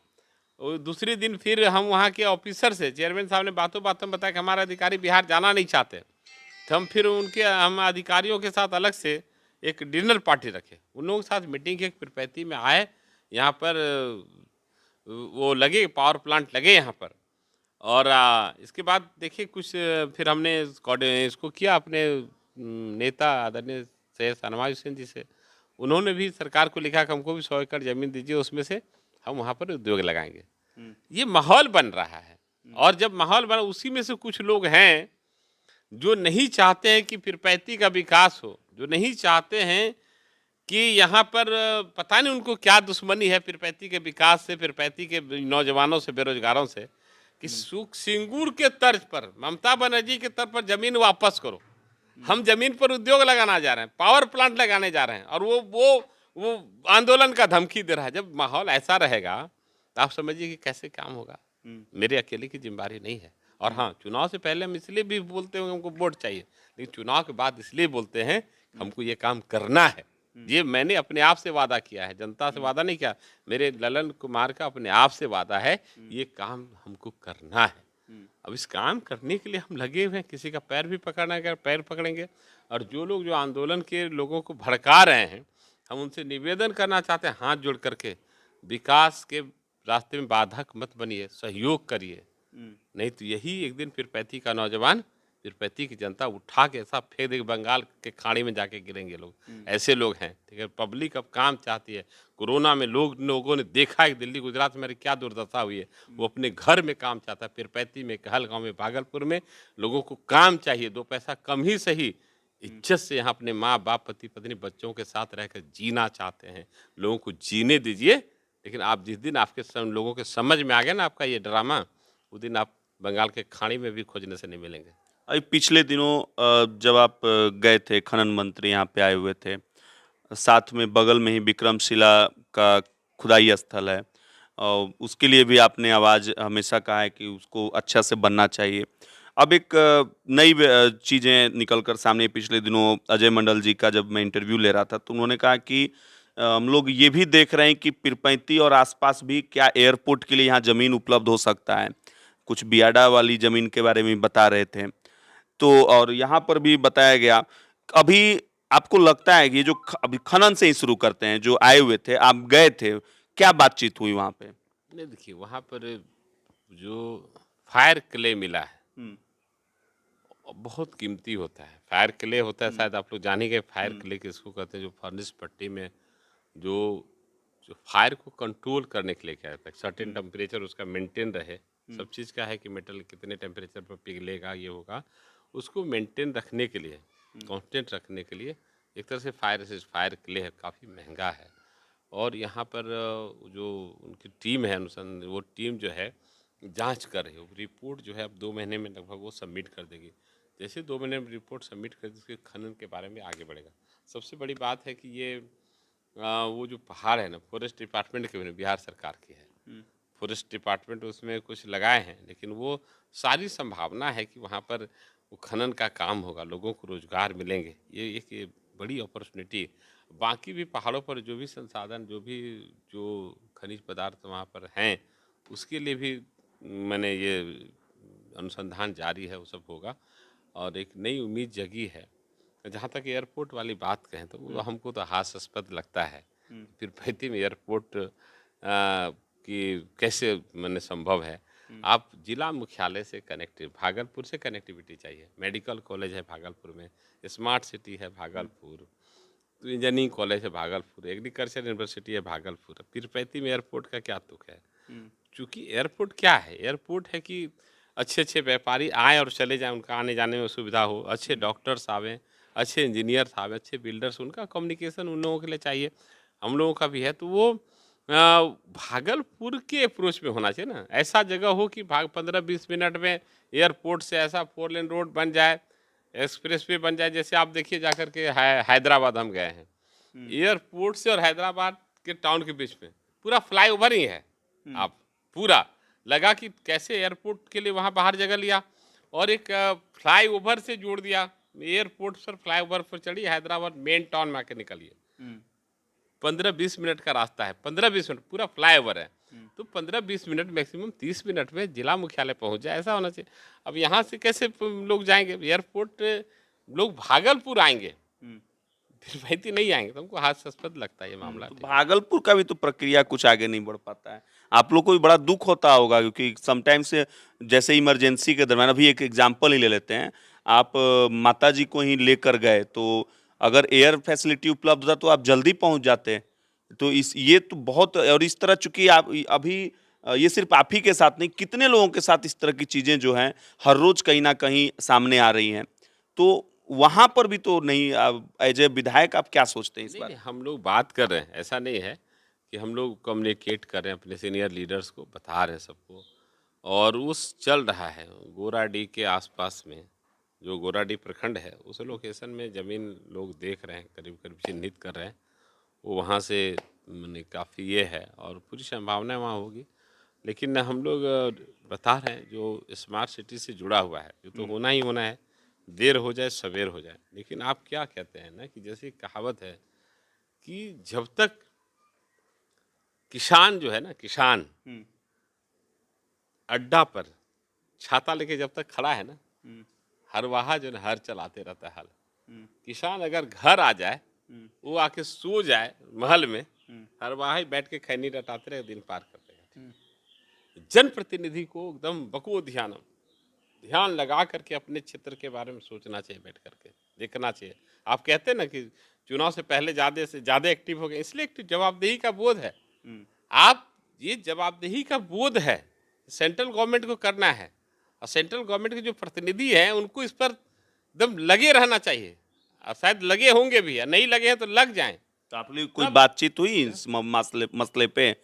और दूसरे दिन फिर हम वहाँ के ऑफिसर से, चेयरमैन साहब ने बातों बातों में बताया कि हमारे अधिकारी बिहार जाना नहीं चाहते। तो हम अधिकारियों के साथ अलग से एक डिनर पार्टी रखे, उन लोगों के साथ मीटिंग की। पीरपैंती में आए, यहाँ पर वो लगे, पावर प्लांट लगे यहाँ पर। और इसके बाद देखिए कुछ फिर हमने इसको किया अपने नेता आदरणीय सैयद शाहनवाज हुसैन जी से। उन्होंने भी सरकार को लिखा कि हमको भी 100 एकड़ जमीन दीजिए, उसमें से हम वहाँ पर उद्योग लगाएंगे। ये माहौल बन रहा है। और जब माहौल बना, उसी में से कुछ लोग हैं जो नहीं चाहते हैं कि पीरपैंती का विकास हो, जो नहीं चाहते हैं कि यहाँ पर पता नहीं उनको क्या दुश्मनी है पीरपैंती के विकास से, पीरपैंती के नौजवानों से, बेरोजगारों से, कि सुख सिंगूर के तर्ज पर, ममता बनर्जी के तर्ज पर जमीन वापस करो। हम जमीन पर उद्योग लगाना जा रहे हैं, पावर प्लांट लगाने जा रहे हैं, और वो आंदोलन का धमकी दे रहा है। जब माहौल ऐसा रहेगा तो आप समझिए कि कैसे काम होगा। मेरे अकेले की जिम्मेदारी नहीं है। और हाँ, चुनाव से पहले हम इसलिए भी बोलते हैं हमको वोट चाहिए, लेकिन चुनाव के बाद इसलिए बोलते हैं हमको ये काम करना है। ये मैंने अपने आप से वादा किया है, जनता से वादा नहीं किया। मेरे ललन कुमार का अपने आप से वादा है, ये काम हमको करना है। अब इस काम करने के लिए हम लगे हुए हैं, किसी का पैर भी पकड़ना है पैर पकड़ेंगे। और जो लोग जो आंदोलन के लोगों को भड़का रहे हैं, हम उनसे निवेदन करना चाहते हैं हाथ जोड़ करके, विकास के रास्ते में बाधक मत बनिए, सहयोग करिए। नहीं तो यही एक दिन पीरपैंती का नौजवान, पीरपैंती की जनता उठा के ऐसा फेंक देगी, बंगाल के खाड़ी में जाके गिरेंगे लोग। ऐसे लोग हैं। ठीक है, पब्लिक अब काम चाहती है। कोरोना में लोगों ने देखा है दिल्ली गुजरात में क्या दुर्दशा हुई है। वो अपने घर में काम चाहता है। पीरपैंती में, कहलगांव में, भागलपुर में लोगों को काम चाहिए, 2 पैसा कम ही सही, इज्जत से यहाँ अपने माँ बाप, पति पत्नी, बच्चों के साथ रहकर जीना चाहते हैं। लोगों को जीने दीजिए। लेकिन आप जिस दिन आपके लोगों के समझ में आ गया ना आपका ये ड्रामा, उस दिन आप बंगाल के खाड़ी में भी खोजने से नहीं मिलेंगे। अभी पिछले दिनों जब आप गए थे, खनन मंत्री यहाँ पे आए हुए थे, साथ में बगल में ही विक्रमशिला का खुदाई स्थल है, और उसके लिए भी आपने आवाज़ हमेशा कहा है कि उसको अच्छा से बनना चाहिए। अब एक नई चीज़ें निकल कर सामने पिछले दिनों अजय मंडल जी का जब मैं इंटरव्यू ले रहा था तो उन्होंने कहा कि हम लोग ये भी देख रहे हैं कि पीरपैंती और आसपास भी क्या एयरपोर्ट के लिए यहाँ ज़मीन उपलब्ध हो सकता है। कुछ बियाडा वाली ज़मीन के बारे में बता रहे थे। तो और यहाँ पर भी बताया गया। अभी आपको लगता है कि ये जो अभी खनन से ही शुरू करते हैं, जो आए हुए थे, आप गए थे, क्या बातचीत हुई वहाँ पे? नहीं देखिए, वहाँ पर जो फायर क्ले मिला है, हुँ, बहुत कीमती होता है। फायर क्ले होता है, हुँ, शायद आप लोग जान ही गए फायर हुँ, क्ले किसको कहते हैं, जो फर्नेस पट्टी में जो जो फायर को कंट्रोल करने के लिए क्या रहता है, सर्टेन हुँ, टेम्परेचर उसका मेंटेन रहे। हुँ, सब चीज़ का है कि मेटल कितने टेम्परेचर पर पिघलेगा, ये होगा। उसको मेंटेन रखने के लिए, हुँ, कांस्टेंट रखने के लिए एक तरह से फायर क्ले है, काफ़ी महँगा है। और यहाँ पर जो उनकी टीम है वो टीम जो है जांच कर रही है। वो रिपोर्ट जो है अब 2 महीने में लगभग वो सबमिट कर देगी। जैसे 2 महीने में रिपोर्ट सबमिट कर दी, उसके खनन के बारे में आगे बढ़ेगा। सबसे बड़ी बात है कि ये वो जो पहाड़ है ना, फॉरेस्ट डिपार्टमेंट की भी नहीं, बिहार सरकार की है। हुँ, फॉरेस्ट डिपार्टमेंट उसमें कुछ लगाए हैं, लेकिन वो सारी संभावना है कि वहाँ पर वो खनन का काम होगा, लोगों को रोज़गार मिलेंगे। ये बड़ी अपॉर्चुनिटी। बाकी भी पहाड़ों पर जो भी संसाधन, जो खनिज पदार्थ वहाँ पर हैं, उसके लिए भी मैंने ये अनुसंधान जारी है, वो सब होगा और एक नई उम्मीद जगी है। जहाँ तक एयरपोर्ट वाली बात कहें तो वो हुँ, हमको तो हास्यास्पद लगता है। हुँ, फिर पैंती में एयरपोर्ट कि कैसे माने संभव है। हुँ, आप जिला मुख्यालय से कनेक्टिव भागलपुर से कनेक्टिविटी चाहिए। मेडिकल कॉलेज है भागलपुर में, स्मार्ट सिटी है हुँ, भागलपुर, तो इंजीनियरिंग कॉलेज है भागलपुर, एग्रीकल्चर यूनिवर्सिटी है भागलपुर। पीरपैंती में एयरपोर्ट का क्या तुक है? हुँ, चूँकि एयरपोर्ट क्या है? एयरपोर्ट है कि अच्छे-अच्छे व्यापारी आएँ और चले जाएँ, उनका आने-जाने में सुविधा हो, अच्छे हुँ, डॉक्टर्स आवें, अच्छे इंजीनियर्स आवें, अच्छे बिल्डर्स, उनका कम्युनिकेशन उन लोगों के लिए चाहिए, हम लोगों का भी है। तो वो भागलपुर के अप्रोच में होना चाहिए ना, ऐसा जगह हो कि भाग 15-20 मिनट में एयरपोर्ट से ऐसा 4 लेन रोड बन जाए, एक्सप्रेसवे बन जाए। जैसे आप देखिए जाकर के हैदराबाद हम गए हैं, हुँ, एयरपोर्ट से और हैदराबाद के टाउन के बीच में पूरा फ्लाईओवर ही है। हुँ, आप पूरा लगा कि कैसे एयरपोर्ट के लिए वहाँ बाहर जगह लिया और एक फ्लाईओवर से जोड़ दिया। एयरपोर्ट पर फ्लाईओवर पर चढ़ी, हैदराबाद मेन टाउन में आके निकलिए। हुँ, 15-20 मिनट का रास्ता है, 15-20 मिनट पूरा फ्लाईओवर है। हुँ। तो 15-20 मिनट, मैक्सिमम 30 मिनट में जिला मुख्यालय पहुँच जाए, ऐसा होना चाहिए। अब यहाँ से कैसे लोग जाएंगे एयरपोर्ट? लोग भागलपुर आएंगे, हुँ, तिरुपति नहीं आएंगे। तो हमको हास्यास्पद लगता है ये मामला। तो ठीक है। भागलपुर का भी तो प्रक्रिया कुछ आगे नहीं बढ़ पाता है। आप लोग को भी बड़ा दुःख होता होगा क्योंकि समटाइम्स जैसे इमरजेंसी के दरमियान अभी एक एग्ज़ाम्पल ही ले लेते हैं। आप माताजी को ही लेकर गए तो अगर एयर फैसिलिटी उपलब्ध होता तो आप जल्दी पहुँच जाते। तो इस ये तो बहुत और इस तरह चूँकि आप अभी ये सिर्फ़ आप ही के साथ नहीं कितने लोगों के साथ इस तरह की चीज़ें जो हैं हर रोज़ कहीं न कहीं सामने आ रही हैं। तो वहाँ पर भी तो नहीं एज़ ए विधायक आप क्या सोचते हैं इस नहीं, बारे नहीं, में? हम लोग बात कर रहे हैं, ऐसा नहीं है कि हम लोग कम्युनिकेट कर रहे हैं अपने सीनियर लीडर्स को, बता रहे हैं सबको। और उस चल रहा है गोराडीह के आसपास में, जो गोराडीह प्रखंड है, उस लोकेशन में ज़मीन लोग देख रहे हैं, करीब-करीब चिन्हित कर रहे हैं। वो वहाँ से माने काफ़ी ये है और पूरी संभावना वहाँ होगी। लेकिन हम लोग बता रहे हैं जो स्मार्ट सिटी से जुड़ा हुआ है, ये तो हुँ, होना ही होना है, देर हो जाए सवेर हो जाए। लेकिन आप क्या कहते हैं ना कि जैसे एक कहावत है कि जब तक किसान जो है ना, किसान हुँ, अड्डा पर छाता लेके जब तक खड़ा है ना, हुँ, हरवाहा जो है ना हर चलाते रहता है हल। हुँ, किसान अगर घर आ जाए, हुँ, वो आके सो जाए महल में, हुँ, हरवाहा ही बैठ के खैनी रटाते रहे, दिन पार कर हुँ, देगा। जनप्रतिनिधि को एकदम बको ध्यानम, ध्यान लगा करके अपने क्षेत्र के बारे में सोचना चाहिए, बैठ करके देखना चाहिए। आप कहते हैं ना कि चुनाव से पहले ज़्यादा से ज़्यादा एक्टिव हो गए, इसलिए एक्टिव जवाबदेही का बोध है। हुँ, आप ये जवाबदेही का बोध है, सेंट्रल गवर्नमेंट को करना है और सेंट्रल गवर्नमेंट के जो प्रतिनिधि हैं उनको इस पर एकदम लगे रहना चाहिए और शायद लगे होंगे भी, या नहीं लगे हैं तो लग जाएं। तो आप लोग कोई तब बातचीत हुई इस मसले मसले पे?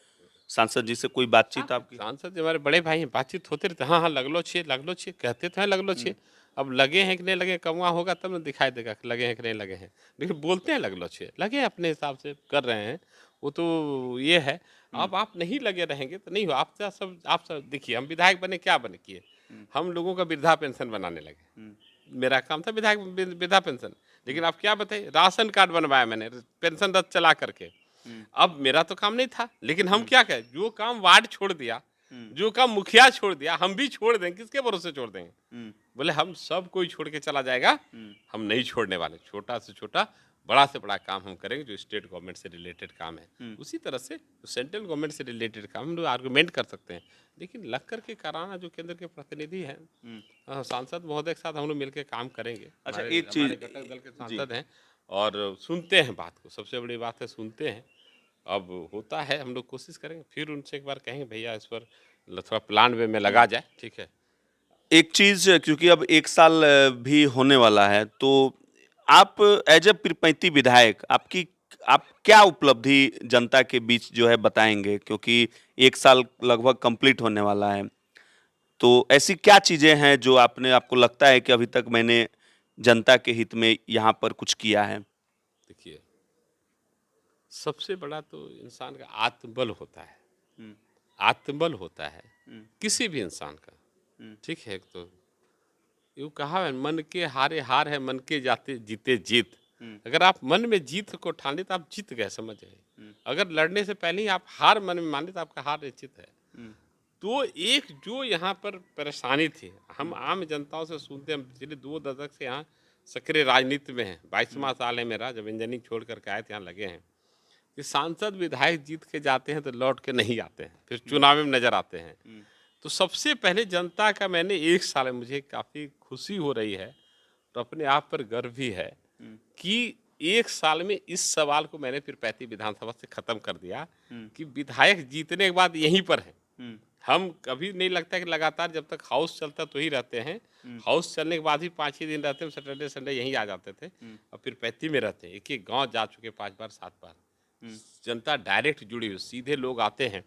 सांसद जी से कोई हाँ, बातचीत आपकी? सांसद जो हमारे बड़े भाई हैं, बातचीत होते रहते, हाँ हाँ लगलो छे कहते तो हैं लगलो हुँ, छे। अब लगे हैं कि नहीं लगे, कमुआ होगा तब ना दिखाई देगा कि लगे हैं कि नहीं लगे हैं। लेकिन बोलते हैं लगलो छे, लगे अपने हिसाब से कर रहे हैं। वो तो ये है। हुँ, अब आप नहीं लगे रहेंगे तो नहीं हो। आप सब देखिए, हम विधायक बने, क्या बने किए? हम लोगों का वृद्धा पेंशन बनाने लगे। मेरा काम था विधायक वृद्धा पेंशन, लेकिन आप क्या बताइए, राशन कार्ड बनवाया मैंने पेंशन रथ चला करके। अब मेरा तो काम नहीं था, लेकिन हम क्या कहें, जो काम वार्ड छोड़ दिया, जो काम मुखिया छोड़ दिया, हम भी छोड़ देंगे, किसके भरोसे छोड़ देंगे? बोले हम सब कोई छोड़ के चला जाएगा, हम नहीं छोड़ने वाले। छोटा से छोटा, बड़ा से बड़ा काम हम करेंगे जो स्टेट गवर्नमेंट से रिलेटेड काम है। उसी तरह से सेंट्रल गवर्नमेंट से रिलेटेड काम हम लोग आर्गूमेंट कर सकते हैं, लेकिन लग कर के कराना, जो केंद्र के प्रतिनिधि हैं, सांसद महोदय के साथ हम लोग मिलकर काम करेंगे। अच्छा, हमारे एक चीज घटक दल के सांसद हैं और सुनते हैं बात को, सबसे बड़ी बात है सुनते हैं। अब होता है, हम लोग कोशिश करेंगे, फिर उनसे एक बार कहेंगे भैया इस पर थोड़ा प्लान वे में लगा जाए, ठीक है। एक चीज, क्योंकि अब 1 साल भी होने वाला है, तो आप एज ए पीरपैंती विधायक आप क्या उपलब्धि जनता के बीच जो है बताएंगे, क्योंकि 1 साल लगभग कंप्लीट होने वाला है। तो ऐसी क्या चीजें हैं जो आपको लगता है कि अभी तक मैंने जनता के हित में यहाँ पर कुछ किया है? देखिए, सबसे बड़ा तो इंसान का आत्मबल होता है। आत्मबल होता है किसी भी इंसान का, ठीक है। तो यूँ कहा है, मन के हारे हार है, मन के जाते जीते जीत। अगर आप मन में जीत को ठान ली तो आप जीत गए, समझ गए। अगर लड़ने से पहले ही आप हार मन में मान ली तो आपका हार निश्चित है। तो एक जो यहाँ पर परेशानी थी, हम आम जनताओं से सुनते हैं, पिछले 2 दशक से यहाँ सक्रिय राजनीति में हैं। 22वां साल है मेरा, जब इंजीनियरिंग छोड़ करके आए थे, यहाँ लगे हैं कि सांसद विधायक जीत के जाते हैं तो लौट के नहीं आते हैं, फिर चुनाव में नजर आते हैं। तो सबसे पहले जनता का मैंने 1 साल में, मुझे काफ़ी खुशी हो रही है, तो अपने आप पर गर्व भी है कि 1 साल में इस सवाल को मैंने पीरपैंती विधानसभा से खत्म कर दिया कि विधायक जीतने के बाद यहीं पर है। हम कभी नहीं लगता कि लगातार जब तक हाउस चलता तो ही रहते हैं। हाउस चलने के बाद भी 5 ही दिन रहते हैं, सैटरडे संडे यहीं आ जाते थे। और पीरपैंती में रहते हैं, एक-एक गाँव जा चुके 5 बार 7 बार। जनता डायरेक्ट जुड़ी हुई, सीधे लोग आते हैं,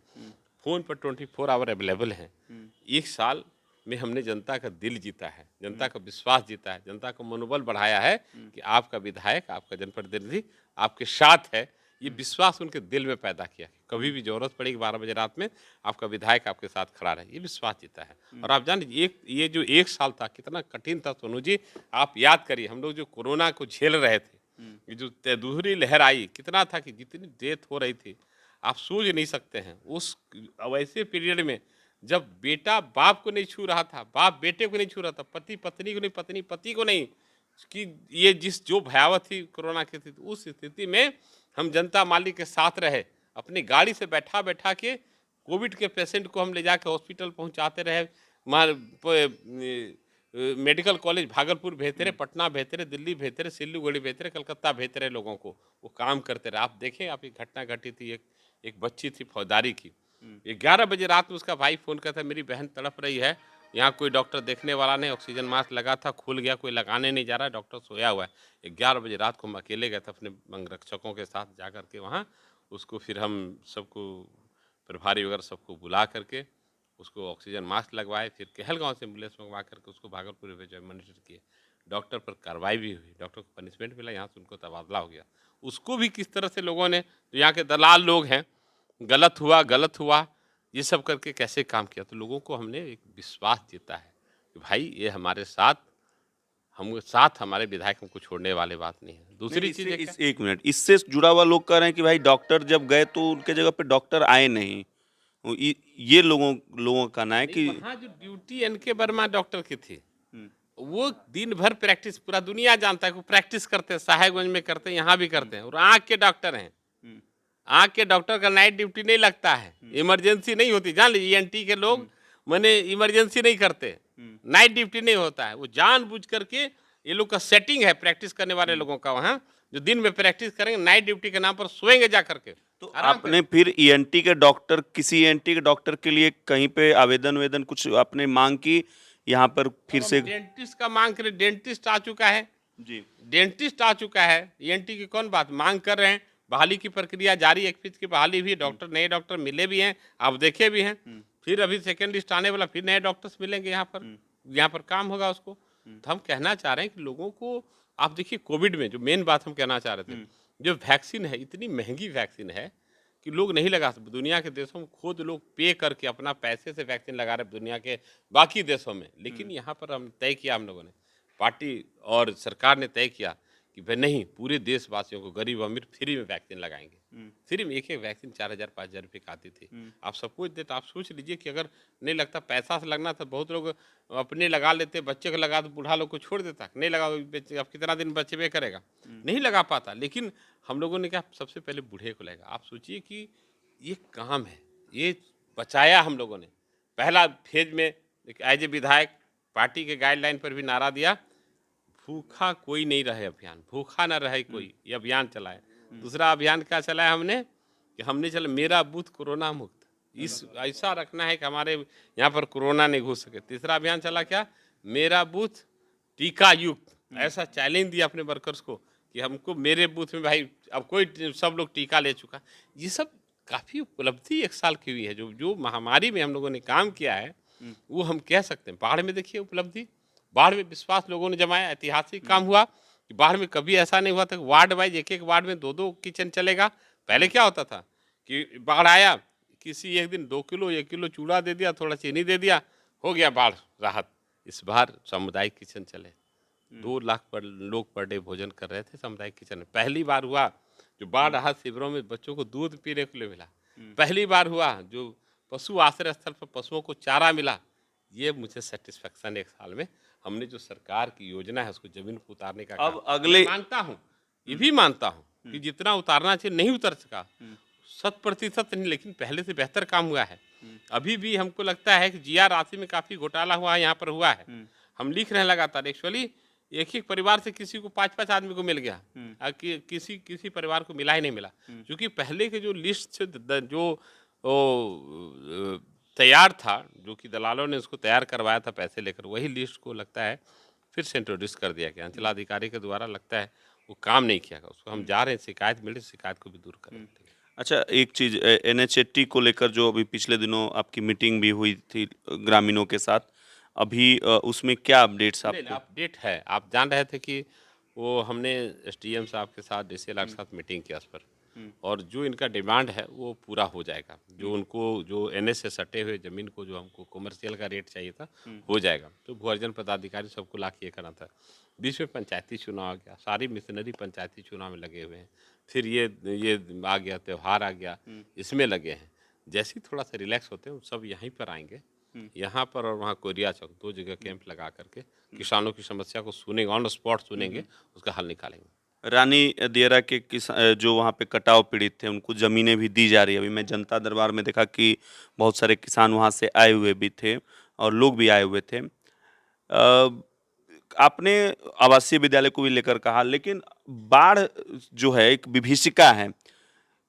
फोन पर 24 आवर अवेलेबल हैं। 1 साल में हमने जनता का दिल जीता है, जनता का विश्वास जीता है, जनता का मनोबल बढ़ाया है कि आपका विधायक, आपका जनप्रतिनिधि आपके साथ है। ये विश्वास उनके दिल में पैदा किया, कभी भी जरूरत पड़ेगी 12 बजे रात में आपका विधायक आपके साथ खड़ा रहे, ये विश्वास जीता है। और आप जान लीजिए, ये जो 1 साल था कितना कठिन था सोनू जी। आप याद करिए, हम लोग जो कोरोना को झेल रहे थे, ये जो दूसरी लहर आई, कितना था कि जितनी डेथ हो रही थी आप सोच नहीं सकते हैं। उस वैसे पीरियड में जब बेटा बाप को नहीं छू रहा था, बाप बेटे को नहीं छू रहा था, पति पत्नी को नहीं, पत्नी पति को नहीं, कि ये जिस जो भयावह थी कोरोना की स्थिति, उस स्थिति में हम जनता माली के साथ रहे। अपनी गाड़ी से बैठा बैठा के कोविड के पेशेंट को हम ले जाके हॉस्पिटल पहुंचाते रहे। मेडिकल कॉलेज भागलपुर भेजते रहे, पटना भेजते रहे, दिल्ली भेजते रहे, सिलीगुड़ी भेजते रहे, कलकत्ता भेजते रहे लोगों को, वो काम करते रहे। आप देखें, आप एक घटना घटी थी, एक बच्ची थी फौजदारी की, 11 बजे रात में उसका भाई फोन करता, मेरी बहन तड़प रही है, यहाँ कोई डॉक्टर देखने वाला नहीं, ऑक्सीजन मास्क लगा था खुल गया, कोई लगाने नहीं जा रहा, डॉक्टर सोया हुआ है। 11 बजे रात को हम अकेले गए थे अपने अंगरक्षकों के साथ जा करके वहाँ। उसको फिर हम सबको, प्रभारी वगैरह सबको बुला करके उसको ऑक्सीजन मास्क लगवाए, फिर कहलगांव से एम्बुलेंस मंगवा करके उसको भागलपुर भेजा, मॉनिटर किए। डॉक्टर पर कार्रवाई भी हुई, डॉक्टर को पनिशमेंट मिला, यहाँ से उनको तबादला हो गया। उसको भी किस तरह से लोगों ने, जो यहाँ के दलाल लोग हैं, गलत हुआ गलत हुआ ये सब करके कैसे काम किया। तो लोगों को हमने एक विश्वास जीता है कि भाई ये हमारे साथ, हम साथ, हमारे विधायक हमको छोड़ने वाले बात नहीं है। दूसरी चीज़ है क्या? एक मिनट, इससे जुड़ा हुआ लोग कह रहे हैं कि भाई डॉक्टर जब गए तो उनके जगह पे डॉक्टर आए नहीं। ये लोगों लोगों का कहना है नहीं, कि वहाँ जो ड्यूटी एनके वर्मा डॉक्टर की थी, वो दिन भर प्रैक्टिस, पूरा दुनिया जानता है कि प्रैक्टिस करते हैं, साहेबगंज में करते हैं, यहाँ भी करते हैं, और आँख के डॉक्टर हैं। आँख के डॉक्टर का नाइट ड्यूटी नहीं लगता है, इमरजेंसी नहीं होती, जान लीजिए। ईएनटी के लोग मैंने इमरजेंसी नहीं करते, नाइट ड्यूटी नहीं होता है। वो जानबूझ करके, ये लोग का सेटिंग है प्रैक्टिस करने वाले लोगों का, वहाँ जो दिन में प्रैक्टिस करेंगे, नाइट ड्यूटी के नाम पर सोएंगे जा करके। तो आराम आपने फिर ईएनटी के डॉक्टर, किसी ईएनटी के डॉक्टर के लिए कहीं पे आवेदन कुछ आपने मांग की यहाँ पर फिर से? डेंटिस्ट का मांग करें, डेंटिस्ट आ चुका है जी, डेंटिस्ट आ चुका है, ईएनटी की कौन बात, मांग कर रहे हैं। बहाली की प्रक्रिया जारी, 1 फीस की बहाली भी, डॉक्टर, नए डॉक्टर मिले भी हैं, आप देखे भी हैं। फिर अभी सेकेंड लिस्ट आने वाला, फिर नए डॉक्टर्स मिलेंगे यहाँ पर काम होगा उसको। तो हम कहना चाह रहे हैं कि लोगों को, आप देखिए कोविड में जो मेन बात हम कहना चाह रहे थे, जो वैक्सीन है, इतनी महंगी वैक्सीन है कि लोग नहीं लगा सकते। दुनिया के देशों में खुद लोग पे करके अपना पैसे से वैक्सीन लगा रहे हैं दुनिया के बाकी देशों में, लेकिन यहाँ पर हम तय किया, हम लोगों ने पार्टी और सरकार ने तय किया कि भाई नहीं, पूरे देशवासियों को गरीब अमीर फ्री में वैक्सीन लगाएंगे। फ्री में एक वैक्सीन 4,000-5,000 रुपये का आती थी। आप सबको देते, आप सोच लीजिए कि अगर नहीं लगता, पैसा से लगना था, बहुत लोग अपने लगा लेते, बच्चे को लगा तो बूढ़ा लोग को छोड़ देता, नहीं लगा अब कितना दिन बच्चे में करेगा, नहीं लगा पाता। लेकिन हम लोगों ने कहा सबसे पहले बूढ़े को लगा। आप सोचिए कि ये काम है, ये बचाया हम लोगों ने। पहला फेज में एज ए विधायक पार्टी के गाइडलाइन पर भी नारा दिया, भूखा कोई नहीं रहे अभियान, भूखा ना रहे कोई, ये अभियान चलाए। दूसरा अभियान क्या चलाया हमने कि हमने चला मेरा बूथ कोरोना मुक्त, इस ऐसा रखना है कि हमारे यहाँ पर कोरोना नहीं घुस सके। तीसरा अभियान चला क्या, मेरा बूथ टीका युक्त, ऐसा चैलेंज दिया अपने वर्कर्स को कि हमको मेरे बूथ में भाई अब कोई, सब लोग टीका ले चुका। ये सब काफ़ी उपलब्धि 1 साल की हुई है। जो जो महामारी में हम लोगों ने काम किया है वो हम कह सकते हैं। बाढ़ में देखिए उपलब्धि, बाढ़ में विश्वास लोगों ने जमाया, ऐतिहासिक काम हुआ कि बाढ़ में कभी ऐसा नहीं हुआ था। वार्ड वाइज एक वार्ड में 2-2 किचन चलेगा। पहले क्या होता था कि बाढ़ आया, किसी एक दिन 2 किलो 1 किलो चूड़ा दे दिया, थोड़ा चीनी दे दिया, हो गया बाढ़ राहत। इस बार सामुदायिक किचन चले, 2 लाख पर लोग पर डे भोजन कर रहे थे सामुदायिक किचन में। पहली बार हुआ जो बाढ़ राहत शिविरों में बच्चों को दूध पीने के लिए मिला। पहली बार हुआ जो पशु आश्रय स्थल पर पशुओं को चारा मिला। ये मुझे सेटिस्फेक्शन 1 साल में हमने जो सरकार की योजना है उसको जमीन पर उतारने का अब काम। अगले मैं मानता हूँ, ये भी मानता हूँ कि जितना उतारना चाहिए नहीं उतर सका, 100% नहीं, लेकिन पहले से बेहतर काम हुआ है। अभी भी हमको लगता है कि जीआर राशि में काफ़ी घोटाला हुआ है, यहाँ पर हुआ है। हम लिख रहे हैं लगातार, एक्चुअली एक ही परिवार से किसी को 5-5 आदमी को मिल गया, किसी परिवार को मिला ही नहीं मिला। क्योंकि पहले के जो लिस्ट से जो तैयार था, जो कि दलालों ने उसको तैयार करवाया था पैसे लेकर, वही लिस्ट को लगता है फिर से इंट्रोड्यूस कर दिया गया अंचलाधिकारी के द्वारा। लगता है वो काम नहीं किया गया, उसको हम जा रहे हैं, शिकायत मिली, शिकायत को भी दूर करेंगे। अच्छा, एक चीज़ एनएचएटी को लेकर जो अभी पिछले दिनों आपकी मीटिंग भी हुई थी ग्रामीणों के साथ, अभी उसमें क्या अपडेट्स नहीं, आपको? अपडेट है। आप जान रहे थे कि वो हमने एसडीएम साहब के साथ, डीसीएलआर के साथ मीटिंग किया इस पर, और जो इनका डिमांड है वो पूरा हो जाएगा। जो उनको जो एनएच से सटे हुए ज़मीन को जो हमको कमर्शियल का रेट चाहिए था हो जाएगा। तो भू अर्जन पदाधिकारी सबको ला के ये करना था। बीच में पंचायती चुनाव आ गया, सारी मिशनरी पंचायती चुनाव में लगे हुए हैं। फिर ये आ गया, त्यौहार आ गया, इसमें लगे हैं। जैसे ही थोड़ा सा रिलैक्स होते हैं सब यहीं पर आएंगे, यहाँ पर और वहाँ कोरिया चौक 2 जगह कैंप लगा करके किसानों की समस्या को सुनेंगे, ऑन द स्पॉट सुनेंगे, उसका हल निकालेंगे। रानी दियरा के जो वहाँ पे कटाव पीड़ित थे उनको ज़मीनें भी दी जा रही है। अभी मैं जनता दरबार में देखा कि बहुत सारे किसान वहाँ से आए हुए भी थे और लोग भी आए हुए थे। आपने आवासीय विद्यालय को भी लेकर कहा, लेकिन बाढ़ जो है एक विभीषिका है।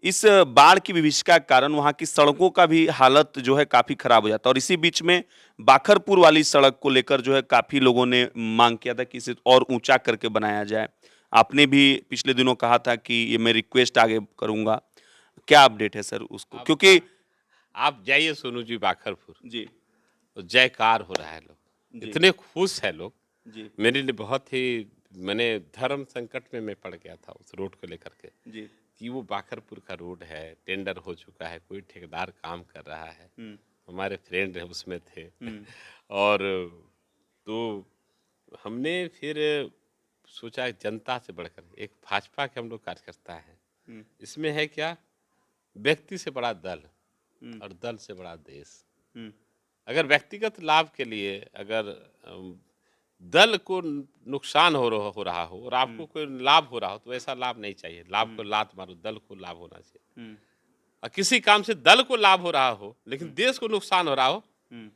इस बाढ़ की विभीषिका के कारण वहाँ की सड़कों का भी हालत जो है काफ़ी खराब हो जाता है और इसी बीच में बाखरपुर वाली सड़क को लेकर जो है काफ़ी लोगों ने मांग किया था कि इसे और ऊंचा करके बनाया जाए। आपने भी पिछले दिनों कहा था कि ये मैं रिक्वेस्ट आगे करूंगा। क्या अपडेट है सर उसको? आप क्योंकि आप जाइए सोनू जी बाखरपुर, जी, तो जयकार हो रहा है, लोग जी, इतने खुश है लोग। जी, मेरे लिए बहुत ही, मैंने धर्म संकट में मैं पड़ गया था उस रोड को लेकर के जी, कि वो बाखरपुर का रोड है, टेंडर हो चुका है, कोई ठेकेदार काम कर रहा है, हुँ, हमारे फ्रेंड उसमें थे। हुँ, और तो हमने फिर सोचा जनता से बढ़कर एक भाजपा के हम लोग कार्यकर्ता हैं, हुँ, इसमें है क्या, व्यक्ति से बड़ा दल हुँ, और दल से बड़ा देश। हुँ, अगर व्यक्तिगत लाभ के लिए अगर दल को नुकसान हो रहा हो और आपको कोई लाभ हो रहा हो, तो ऐसा लाभ नहीं चाहिए। लाभ को लात मारो, दल को लाभ होना चाहिए। हुँ, और किसी काम से दल को लाभ हो रहा हो लेकिन देश को नुकसान हो रहा हो, हुँ,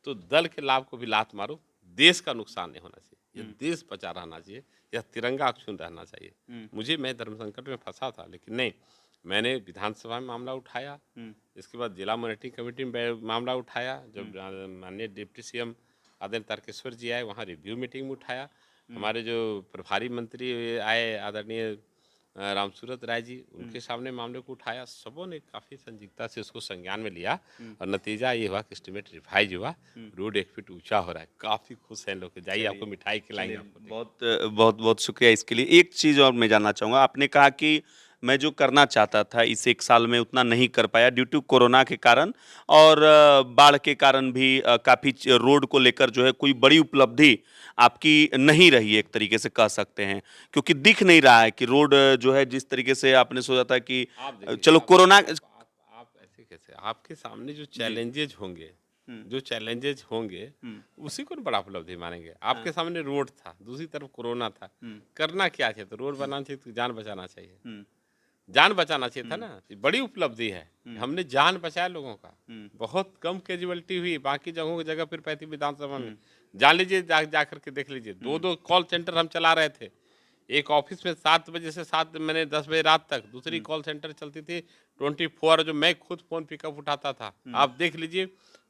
तो दल के लाभ को भी लात मारो, देश का नुकसान नहीं होना चाहिए। ये हुँ, देश बचा रहना चाहिए, यह तिरंगा अक्षुण्ण रहना चाहिए। हुँ, मैं धर्म संकट में फंसा था, लेकिन नहीं, मैंने विधानसभा में मामला उठाया, हुँ, इसके बाद जिला मॉनिटरिंग कमेटी में मामला उठाया। हुँ, जब माननीय डिप्टी सीएम आदरणीय तारकेश्वर जी आए, वहाँ रिव्यू मीटिंग में उठाया। हुँ, हमारे जो प्रभारी मंत्री आए आदरणीय रामसूरत राय जी, हुँ, उनके सामने मामले को उठाया। सबों ने काफ़ी संदिग्धता से उसको संज्ञान में लिया हुँ, और नतीजा ये हुआ कि एस्टीमेट रिवाइज हुआ, हुँ। रोड 1 फीट ऊंचा हो रहा है। काफ़ी खुश हैं लोग, जाइए चलिए, आपको मिठाई खिलाएंगे, चलिए, आपको देंगे। बहुत बहुत बहुत शुक्रिया इसके लिए। एक चीज़ और मैं जानना चाहूँगा, आपने कहा कि मैं जो करना चाहता था इस 1 साल में उतना नहीं कर पाया ड्यू टू कोरोना के कारण और बाढ़ के कारण भी काफ़ी रोड को लेकर जो है कोई बड़ी उपलब्धि आपकी नहीं रही एक तरीके से कह सकते हैं। क्योंकि दिख नहीं रहा है कि रोड जो है जिस तरीके से आपने सोचा था कि आप देखिए, चलो कोरोना आप ऐसे कैसे, आपके सामने जो चैलेंजेज होंगे, उसी को न बड़ा उपलब्धि मानेंगे। आपके सामने रोड था, दूसरी तरफ कोरोना था, करना क्या चाहिए? तो रोड बनाना चाहिए, तो जान बचाना चाहिए, जान बचाना चाहिए था ना। ये बड़ी उपलब्धि है, हमने जान बचाया लोगों का। बहुत कम कैजुअलिटी हुई, बाकी जगहों की जगह फिर पैंतीस विधानसभा में जान लीजिए, जा करके देख लीजिए, 2-2 कॉल सेंटर हम चला रहे थे। एक ऑफिस में 7 बजे से 7 मैंने 10 बजे रात तक, दूसरी कॉल सेंटर चलती थी 24 जो मैं खुद फ़ोन पिकअप उठाता था। आप देख लीजिए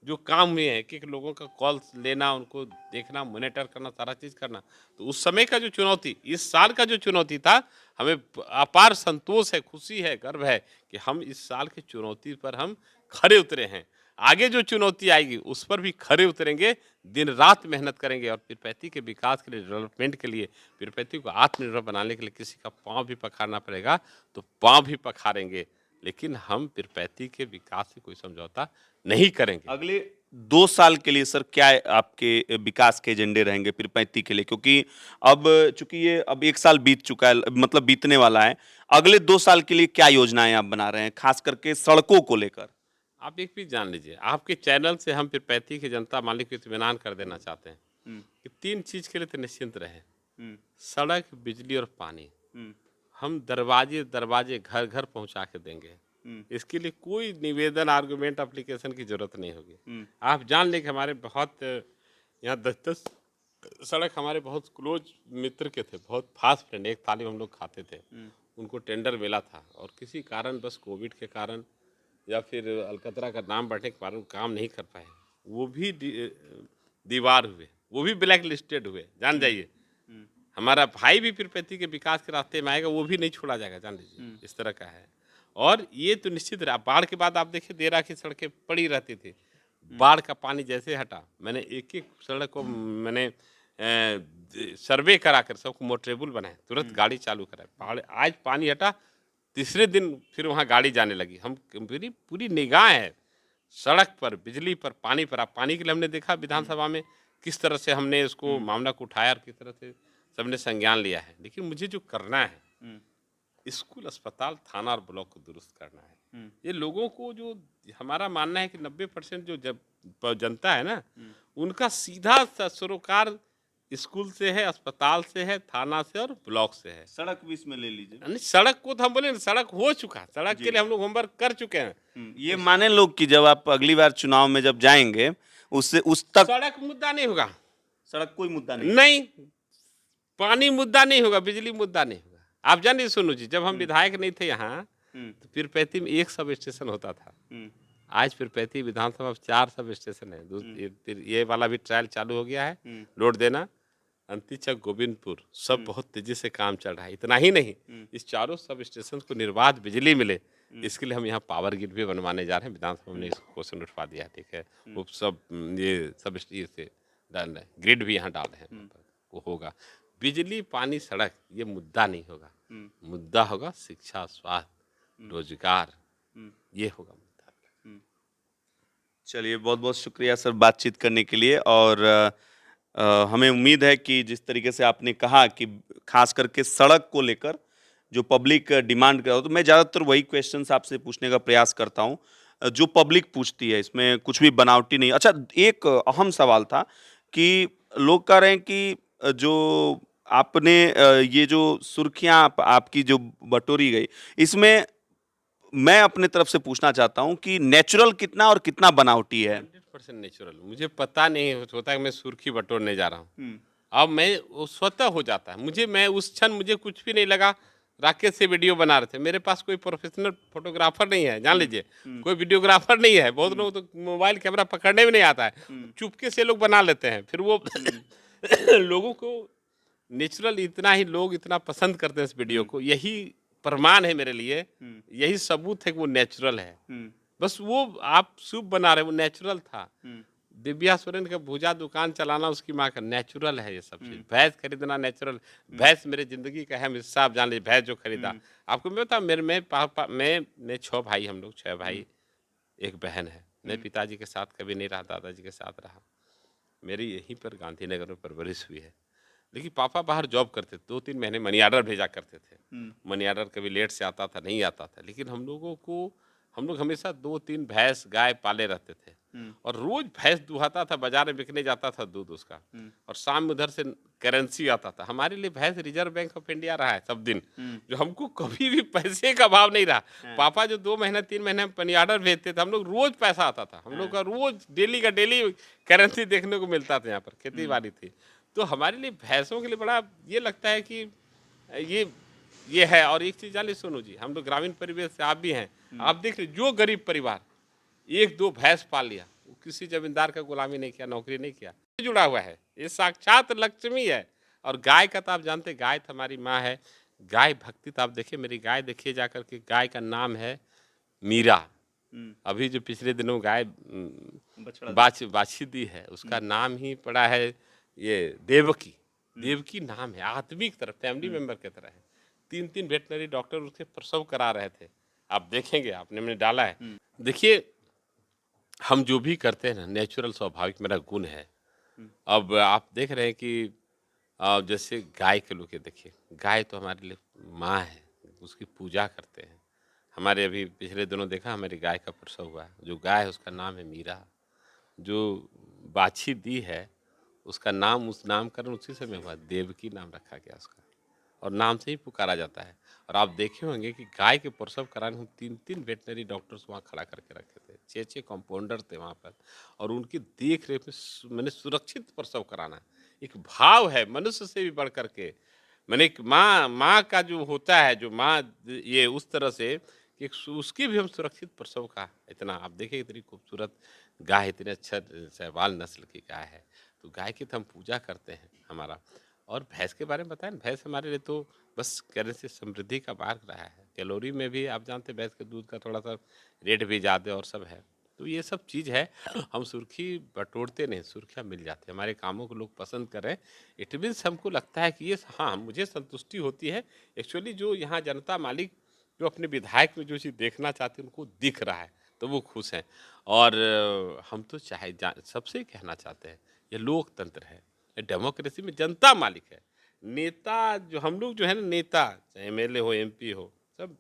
जो काम हुए हैं, एक-एक लोगों का कॉल्स लेना, उनको देखना, मॉनिटर करना, सारा चीज़ करना। तो उस समय का जो चुनौती, इस साल का जो चुनौती था, हमें अपार संतोष है, खुशी है, गर्व है कि हम इस साल की चुनौती पर हम खरे उतरे हैं। आगे जो चुनौती आएगी उस पर भी खरे उतरेंगे, दिन रात मेहनत करेंगे और पीरपैंती के विकास के लिए, डेवलपमेंट के लिए, पीरपैंती को आत्मनिर्भर बनाने के लिए किसी का पाँव भी पखारना पड़ेगा तो पाँव भी पखारेंगे, लेकिन हम पीरपैंती के विकास से कोई समझौता नहीं करेंगे। अगले 2 साल के लिए सर क्या आपके विकास के एजेंडे रहेंगे पीरपैंती के लिए? क्योंकि अब चूंकि ये अब 1 साल बीत चुका है, मतलब बीतने वाला है। अगले 2 साल के लिए क्या योजनाएं आप बना रहे हैं, खास करके सड़कों को लेकर? आप एक चीज़ जान लीजिए, आपके चैनल से हम पीरपैंती की जनता मालिक को इत्मीनान कर देना चाहते हैं हुँ, कि 3 चीज़ के लिए तो निश्चिंत रहें, हुँ, सड़क, बिजली और पानी। हुँ, हम दरवाजे-दरवाजे, घर-घर पहुँचा के देंगे। हुँ, इसके लिए कोई निवेदन, आर्गुमेंट, एप्लीकेशन की ज़रूरत नहीं होगी। हुँ, आप जान लें कि हमारे बहुत यहाँ 10-10 सड़क हमारे बहुत क्लोज़ मित्र के थे, बहुत फ़ास्ट फ्रेंड, एक थाली में हम लोग खाते थे। हुँ, उनको टेंडर मिला था और किसी कारण बस कोविड के कारण या फिर अलकतरा का नाम बढ़ने के कारण काम नहीं कर पाए। वो भी दीवार हुए, वो भी ब्लैक लिस्टेड हुए, जान जाइए। हुँ, हमारा भाई भी पीरपैंती के विकास के रास्ते में आएगा, वो भी नहीं छोड़ा जाएगा, जान लीजिए, हुँ, इस तरह का है। और ये तो निश्चित रहा, बाढ़ के बाद आप देखिए देर रात की सड़कें पड़ी रहती थी। हुँ, बाढ़ का पानी जैसे हटा, मैंने एक-एक सड़क को मैंने सर्वे करा कर सबको मोटरेबल बनाए, तुरंत गाड़ी चालू कराए। बाढ़ आज पानी हटा, तीसरे दिन फिर वहाँ गाड़ी जाने लगी। हम पूरी पूरी निगाह है सड़क पर, बिजली पर, पानी पर। आप पानी के लिए हमने देखा विधानसभा में किस तरह से हमने इसको हुँ, मामला को उठाया और किस तरह से सबने संज्ञान लिया है। लेकिन मुझे जो करना है, हुँ, स्कूल, अस्पताल, थाना और ब्लॉक को दुरुस्त करना है। हुँ, ये लोगों को जो हमारा मानना है कि 90% जो जनता है ना, हुँ। उनका सीधा सरोकार स्कूल से है, अस्पताल से है, थाना से और ब्लॉक से है। सड़क भी इसमें ले लीजिए। यानी सड़क को तो हम बोले ना, सड़क हो चुका है, सड़क के जी। लिए हम लोग होमवर्क कर चुके हैं। ये माने लोग कि जब आप अगली बार चुनाव में जब जाएँगे, उससे उस तक सड़क मुद्दा नहीं होगा, सड़क कोई मुद्दा नहीं है। नहीं, पानी मुद्दा नहीं होगा, बिजली मुद्दा नहीं होगा। आप जानिए सोनू जी, जब हम विधायक नहीं थे यहाँ, हुँ, तो पीरपैंती में 1 सब स्टेशन होता था। हुँ, आज पीरपैंती विधानसभा में 4 सब स्टेशन है। ये वाला भी ट्रायल चालू हो गया है, हुँ, लोड देना। अंतीचक, गोविंदपुर सब बहुत तेजी से काम चल रहा है। इतना ही नहीं, इस चारों सब स्टेशन को निर्बाध बिजली मिले, इसके लिए हम यहाँ पावर ग्रिड भी बनवाने जा रहे हैं। विधानसभा में इसको क्वेश्चन उठवा दिया, ठीक है। वो सब ये सब ये से डाल रहे हैं, ग्रिड भी यहाँ डाल रहे हैं, वहाँ पर वो होगा। बिजली, पानी, सड़क ये मुद्दा नहीं होगा, हुँ, मुद्दा होगा शिक्षा, स्वास्थ्य, रोजगार, हुँ, ये होगा मुद्दा। हुँ। चलिए बहुत-बहुत शुक्रिया सर बातचीत करने के लिए और हमें उम्मीद है कि जिस तरीके से आपने कहा कि खास करके सड़क को लेकर जो पब्लिक डिमांड कर रहा हो तो मैं ज़्यादातर वही क्वेश्चंस आपसे पूछने का प्रयास करता हूँ जो पब्लिक पूछती है इसमें कुछ भी बनावटी नहीं। अच्छा एक अहम सवाल था कि लोग कह रहे हैं कि जो आपने ये जो सुर्खियाँ आपकी जो बटोरी गई इसमें मैं अपने तरफ से पूछना चाहता हूँ कि नेचुरल कितना और कितना बनावटी है? 100% नेचुरल, मुझे पता नहीं होता है कि मैं सुर्खी बटोरने जा रहा हूँ। हुँ, अब मैं वो स्वतः हो जाता है, मैं उस क्षण मुझे कुछ भी नहीं लगा। राकेश से वीडियो बना रहे थे, मेरे पास कोई प्रोफेशनल फोटोग्राफर नहीं है, जान हुँ, लीजिए, हुँ, कोई वीडियोग्राफर नहीं है। बहुत लोग तो मोबाइल कैमरा पकड़ने भी नहीं आता है, हुँ, चुपके से लोग बना लेते हैं। फिर वो हुँ, लोगों को नेचुरल इतना ही लोग इतना पसंद करते हैं इस वीडियो हुँ, को, यही प्रमाण है मेरे लिए, हुँ, यही सबूत है कि वो नेचुरल है। हुँ, बस वो आप सूप बना रहे हैं, वो नेचुरल था। हुँ, दिव्या सोरेन का भूजा दुकान चलाना उसकी माँ का नेचुरल है ये सब चीज़। भैंस खरीदना नेचुरल, भैंस मेरे ज़िंदगी का अहम हिस्सा आप जान लीजिए, भैंस जो खरीदा। आपको मैं बताऊँ मेरे में पापा मैं 6 भाई हम लोग 6 भाई, 1 बहन है। मैं पिताजी के साथ कभी नहीं रहा, दादाजी के साथ रहा। मेरी यहीं पर गांधीनगर में परवरिश हुई है। लेकिन पापा बाहर जॉब करते थे, 2-3 महीने मनी ऑर्डर भेजा करते थे। मनी ऑर्डर कभी लेट से आता था, नहीं आता था। लेकिन हम लोग हमेशा 2-3 भैंस, गाय पाले रहते थे। और रोज़ भैंस दुहाता था, बाज़ार में बिकने जाता था दूध उसका। और शाम में उधर से करेंसी आता था। हमारे लिए भैंस रिज़र्व बैंक ऑफ इंडिया रहा है सब दिन। जो हमको कभी भी पैसे का अभाव नहीं रहा। पापा जो 2 महीना 3 महीने मनी ऑर्डर भेजते थे, हम लोग रोज़ पैसा आता था। हम लोग का रोज़ डेली का डेली करेंसी देखने को मिलता था यहाँ पर, खेती-बाड़ी थी। तो हमारे लिए भैंसों के लिए बड़ा ये लगता है कि ये ये है। और एक चीज़ जानिए सोनू जी, हम लोग ग्रामीण परिवेश से आप भी हैं। आप देख लीजिए जो गरीब परिवार 1-2 भैंस पाल लिया, वो किसी ज़मींदार का गुलामी नहीं किया, नौकरी नहीं किया, जुड़ा हुआ है। ये साक्षात लक्ष्मी है। और गाय का तो आप जानते हैं, गाय तो हमारी माँ है। गाय भक्ति तो आप देखिए, मेरी गाय देखिए जाकर के, गाय का नाम है मीरा। अभी जो पिछले दिनों गाय बछड़ा बाछी दी है, उसका नाम ही पड़ा है ये देवकी। देवकी नाम है, आत्मिक तरह फैमिली मेंबर की तरह है। 3-3 वेटनरी डॉक्टर उसके प्रसव करा रहे थे। आप देखेंगे, आपने मैंने डाला है। देखिए, हम जो भी करते हैं ना, नेचुरल स्वाभाविक मेरा गुण है। अब आप देख रहे हैं कि जैसे गाय के लोग, ये देखिए, गाय तो हमारे लिए माँ है, उसकी पूजा करते हैं। हमारे अभी पिछले दिनों देखा, हमारी गाय का प्रसव हुआ है। जो गाय है उसका नाम है मीरा। जो बाछी दी है उसका नाम, उस नामकरण उसी समय हुआ, देवकी नाम रखा गया उसका। और नाम से ही पुकारा जाता है। और आप देखे होंगे कि गाय के प्रसव कराने हम 3-3 वेटनरी डॉक्टर्स वहाँ खड़ा करके रखे थे, 6-6 कंपाउंडर थे वहाँ पर। और उनकी देख रेख में मैंने सुरक्षित प्रसव कराना एक भाव है, मनुष्य से भी बढ़ करके। मैंने एक माँ का जो होता है, जो माँ ये उस तरह से कि उसकी भी हम सुरक्षित प्रसव का इतना, आप देखिए इतनी खूबसूरत गाय, इतने अच्छा सहवाल नस्ल की गाय है। तो गाय की तो हम पूजा करते हैं हमारा। और भैंस के बारे में बताएं, भैंस हमारे लिए तो बस कहने से समृद्धि का मार्ग रहा है। कैलोरी में भी आप जानते हैं, भैंस के दूध का थोड़ा सा रेट भी ज़्यादा और सब है। तो ये सब चीज़ है। हम सुर्खी बटोरते नहीं, सुर्खियाँ मिल जाती है। हमारे कामों को लोग पसंद करें, इट मीन्स हमको लगता है कि ये, हाँ, मुझे संतुष्टि होती है। एक्चुअली जो यहाँ जनता मालिक जो अपने विधायक में जो चीज़ देखना चाहते हैं उनको दिख रहा है, तो वो खुश हैं। और हम तो चाहे सबसे कहना चाहते हैं, ये लोकतंत्र है, ये डेमोक्रेसी में जनता मालिक है। नेता जो हम लोग जो है ना, नेता चाहे एमएलए हो, एमपी हो, सब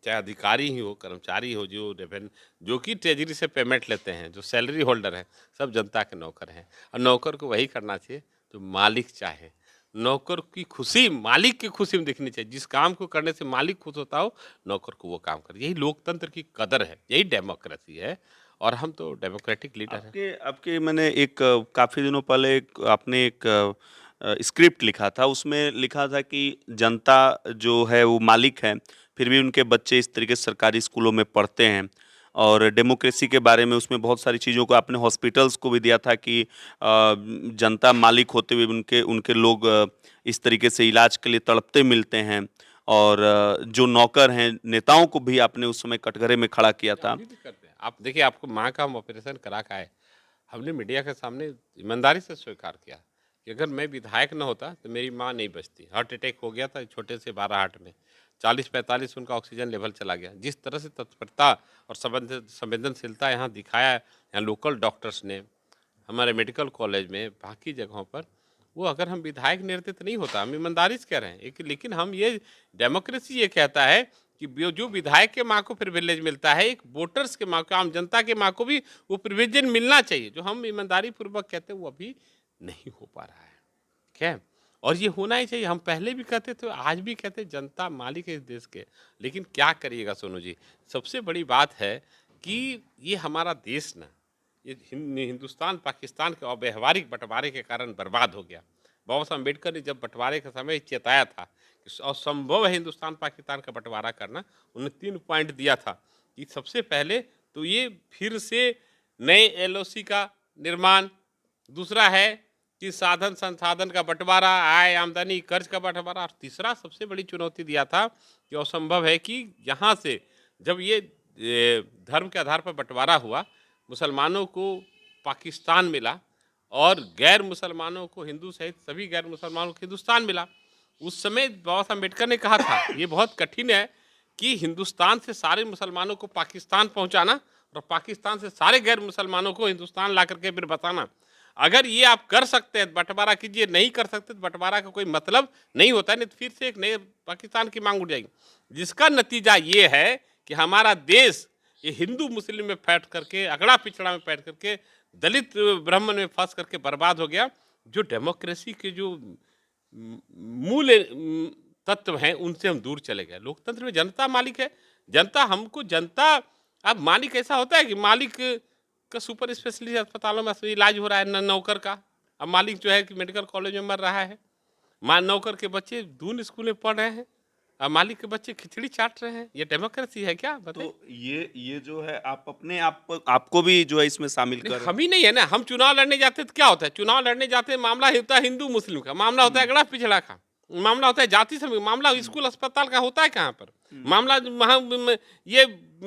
चाहे अधिकारी ही हो, कर्मचारी हो, जो कि ट्रेजरी से पेमेंट लेते हैं, जो सैलरी होल्डर है, सब जनता के नौकर हैं। और नौकर को वही करना चाहिए जो मालिक चाहे। नौकर की खुशी मालिक की खुशी में दिखनी चाहिए। जिस काम को करने से मालिक खुश होता हो, नौकर को वो काम करे। यही लोकतंत्र की कदर है, यही डेमोक्रेसी है। और हम तो डेमोक्रेटिक लीडर हैं। आपके आपके मैंने एक काफ़ी दिनों पहले आपने एक स्क्रिप्ट लिखा था, उसमें लिखा था कि जनता जो है वो मालिक है, फिर भी उनके बच्चे इस तरीके से सरकारी स्कूलों में पढ़ते हैं। और डेमोक्रेसी के बारे में उसमें बहुत सारी चीज़ों को आपने हॉस्पिटल्स को भी दिया था कि जनता मालिक होते हुए उनके उनके लोग इस तरीके से इलाज के लिए तड़पते मिलते हैं। और जो नौकर हैं, नेताओं को भी आपने उस समय कटघरे में खड़ा किया था। अभी भी करते हैं। आप देखिए, आपको माँ का हम ऑपरेशन करा के आए, हमने मीडिया के सामने ईमानदारी से स्वीकार किया कि अगर मैं विधायक न होता तो मेरी माँ नहीं बचती। हार्ट अटैक हो गया था छोटे से 12 में, 40-45 उनका ऑक्सीजन लेवल चला गया। जिस तरह से तत्परता और संवेदनशीलता यहाँ दिखाया, यहाँ लोकल डॉक्टर्स ने, हमारे मेडिकल कॉलेज में, बाकी जगहों पर, वो अगर हम विधायक नहीं रहते तो नहीं होता। हम ईमानदारी से कह रहे हैं लेकिन हम ये डेमोक्रेसी ये कहता है कि जो विधायक के माँ को प्रिविलेज मिलता है, एक वोटर्स के माँ को, आम जनता के माँ को भी वो प्रिविलेज मिलना चाहिए। जो हम ईमानदारी पूर्वक कहते हैं वो अभी नहीं हो पा रहा है। क्या, और ये होना ही चाहिए। हम पहले भी कहते थे, आज भी कहते हैं, जनता मालिक है इस देश के। लेकिन क्या करिएगा सोनू जी, सबसे बड़ी बात है कि ये हमारा देश ना, ये हिंदुस्तान पाकिस्तान के अव्यावहारिक बंटवारे के कारण बर्बाद हो गया। बाबा साहब अम्बेडकर ने जब बंटवारे का समय चेताया था कि असंभव है हिंदुस्तान पाकिस्तान का बंटवारा करना, उन्होंने 3 पॉइंट दिया था कि सबसे पहले तो ये फिर से नए एलओसी का निर्माण, दूसरा है कि साधन संसाधन का बंटवारा, आय आमदनी कर्ज का बंटवारा, और तीसरा सबसे बड़ी चुनौती दिया था कि असंभव है कि यहाँ से जब ये धर्म के आधार पर बंटवारा हुआ, मुसलमानों को पाकिस्तान मिला और गैर मुसलमानों को, हिंदू सहित सभी गैर मुसलमानों को हिंदुस्तान मिला। उस समय बाबा साहब अम्बेडकर ने कहा था ये बहुत कठिन है कि हिंदुस्तान से सारे मुसलमानों को पाकिस्तान पहुंचाना और पाकिस्तान से सारे गैर मुसलमानों को हिंदुस्तान ला करके फिर बताना। अगर ये आप कर सकते हैं बंटवारा कीजिए, नहीं कर सकते तो बंटवारा का कोई मतलब नहीं होता है, नहीं तो फिर से एक नए पाकिस्तान की मांग उठ जाएगी। जिसका नतीजा ये है कि हमारा देश ये हिंदू मुस्लिम में फैट करके, अगड़ा पिछड़ा में फैट करके, दलित ब्राह्मण में फंस करके बर्बाद हो गया। जो डेमोक्रेसी के जो मूल तत्व हैं उनसे हम दूर चले गए। लोकतंत्र में जनता मालिक है, जनता हमको, जनता अब मालिक ऐसा होता है कि मालिक का सुपर स्पेशलिस्ट अस्पतालों में इलाज हो रहा है नौकर का, अब मालिक जो है कि मेडिकल कॉलेज में मर रहा है, नौकर के बच्चे दून स्कूल में पढ़ रहे हैं, अब मालिक के बच्चे खिचड़ी चाट रहे हैं। ये डेमोक्रेसी है क्या बताइए? तो ये जो है आप अपने आपको भी जो है इसमें शामिल नहीं, कर। हम ही नहीं है ना। हम चुनाव लड़ने जाते हैं तो क्या होता है, चुनाव लड़ने जाते हैं मामला होता है हिंदू मुस्लिम का, मामला होता है अगड़ा पिछड़ा का, मामला होता है जाति समूह, मामला स्कूल अस्पताल का होता है कहाँ पर, मामला वहाँ ये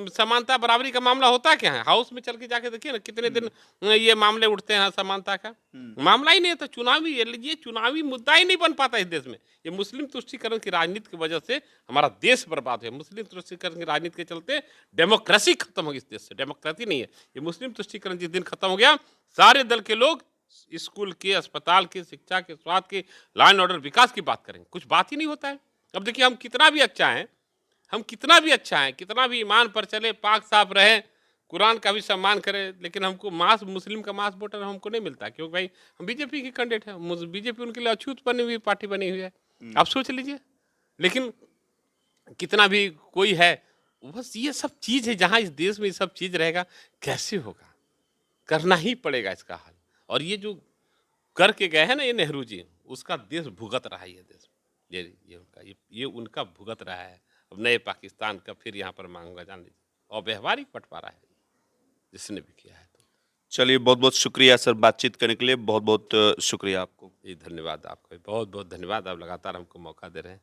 समानता बराबरी का मामला होता है क्या है? हाउस में चल के जाके देखिए ना कितने दिन ये मामले उठते हैं समानता का, मामला ही नहीं होता। चुनावी ये चुनावी मुद्दा ही नहीं बन पाता इस देश में। ये मुस्लिम तुष्टीकरण की राजनीति की वजह से हमारा देश बर्बाद है। मुस्लिम तुष्टीकरण की राजनीति के चलते डेमोक्रेसी खत्म होगी इस देश से। डेमोक्रेसी नहीं है ये, मुस्लिम तुष्टीकरण जिस दिन खत्म हो गया, सारे दल के लोग स्कूल के, अस्पताल के, शिक्षा के, स्वास्थ्य के, लॉ एंड ऑर्डर, विकास की बात करेंगे। कुछ बात ही नहीं होता है। अब देखिए हम कितना भी अच्छा है, हम कितना भी अच्छा है, कितना भी ईमान पर चले, पाक साफ रहे, कुरान का भी सम्मान करें, लेकिन हमको मास मुस्लिम का मास वोटर हमको नहीं मिलता, क्योंकि भाई हम बीजेपी के कैंडिडेट हैं। बीजेपी उनके लिए अछूत बनी हुई पार्टी बनी हुई है, आप सोच लीजिए। लेकिन कितना भी कोई है, बस ये सब चीज़ है। जहाँ इस देश में ये सब चीज़ रहेगा कैसे होगा? करना ही पड़ेगा इसका हल। और ये जो करके गए हैं ना ये नेहरू जी, उसका देश भुगत रहा है। ये देश ये उनका भुगत रहा है। अब नए पाकिस्तान का फिर यहाँ पर मांगूंगा, जान लीजिए। और व्यवहारिक बंटवारा है जिसने भी किया है। तो चलिए, बहुत बहुत शुक्रिया सर बातचीत करने के लिए, बहुत बहुत शुक्रिया आपको। ये धन्यवाद आपका, बहुत बहुत धन्यवाद। आप लगातार हमको मौका दे रहे हैं।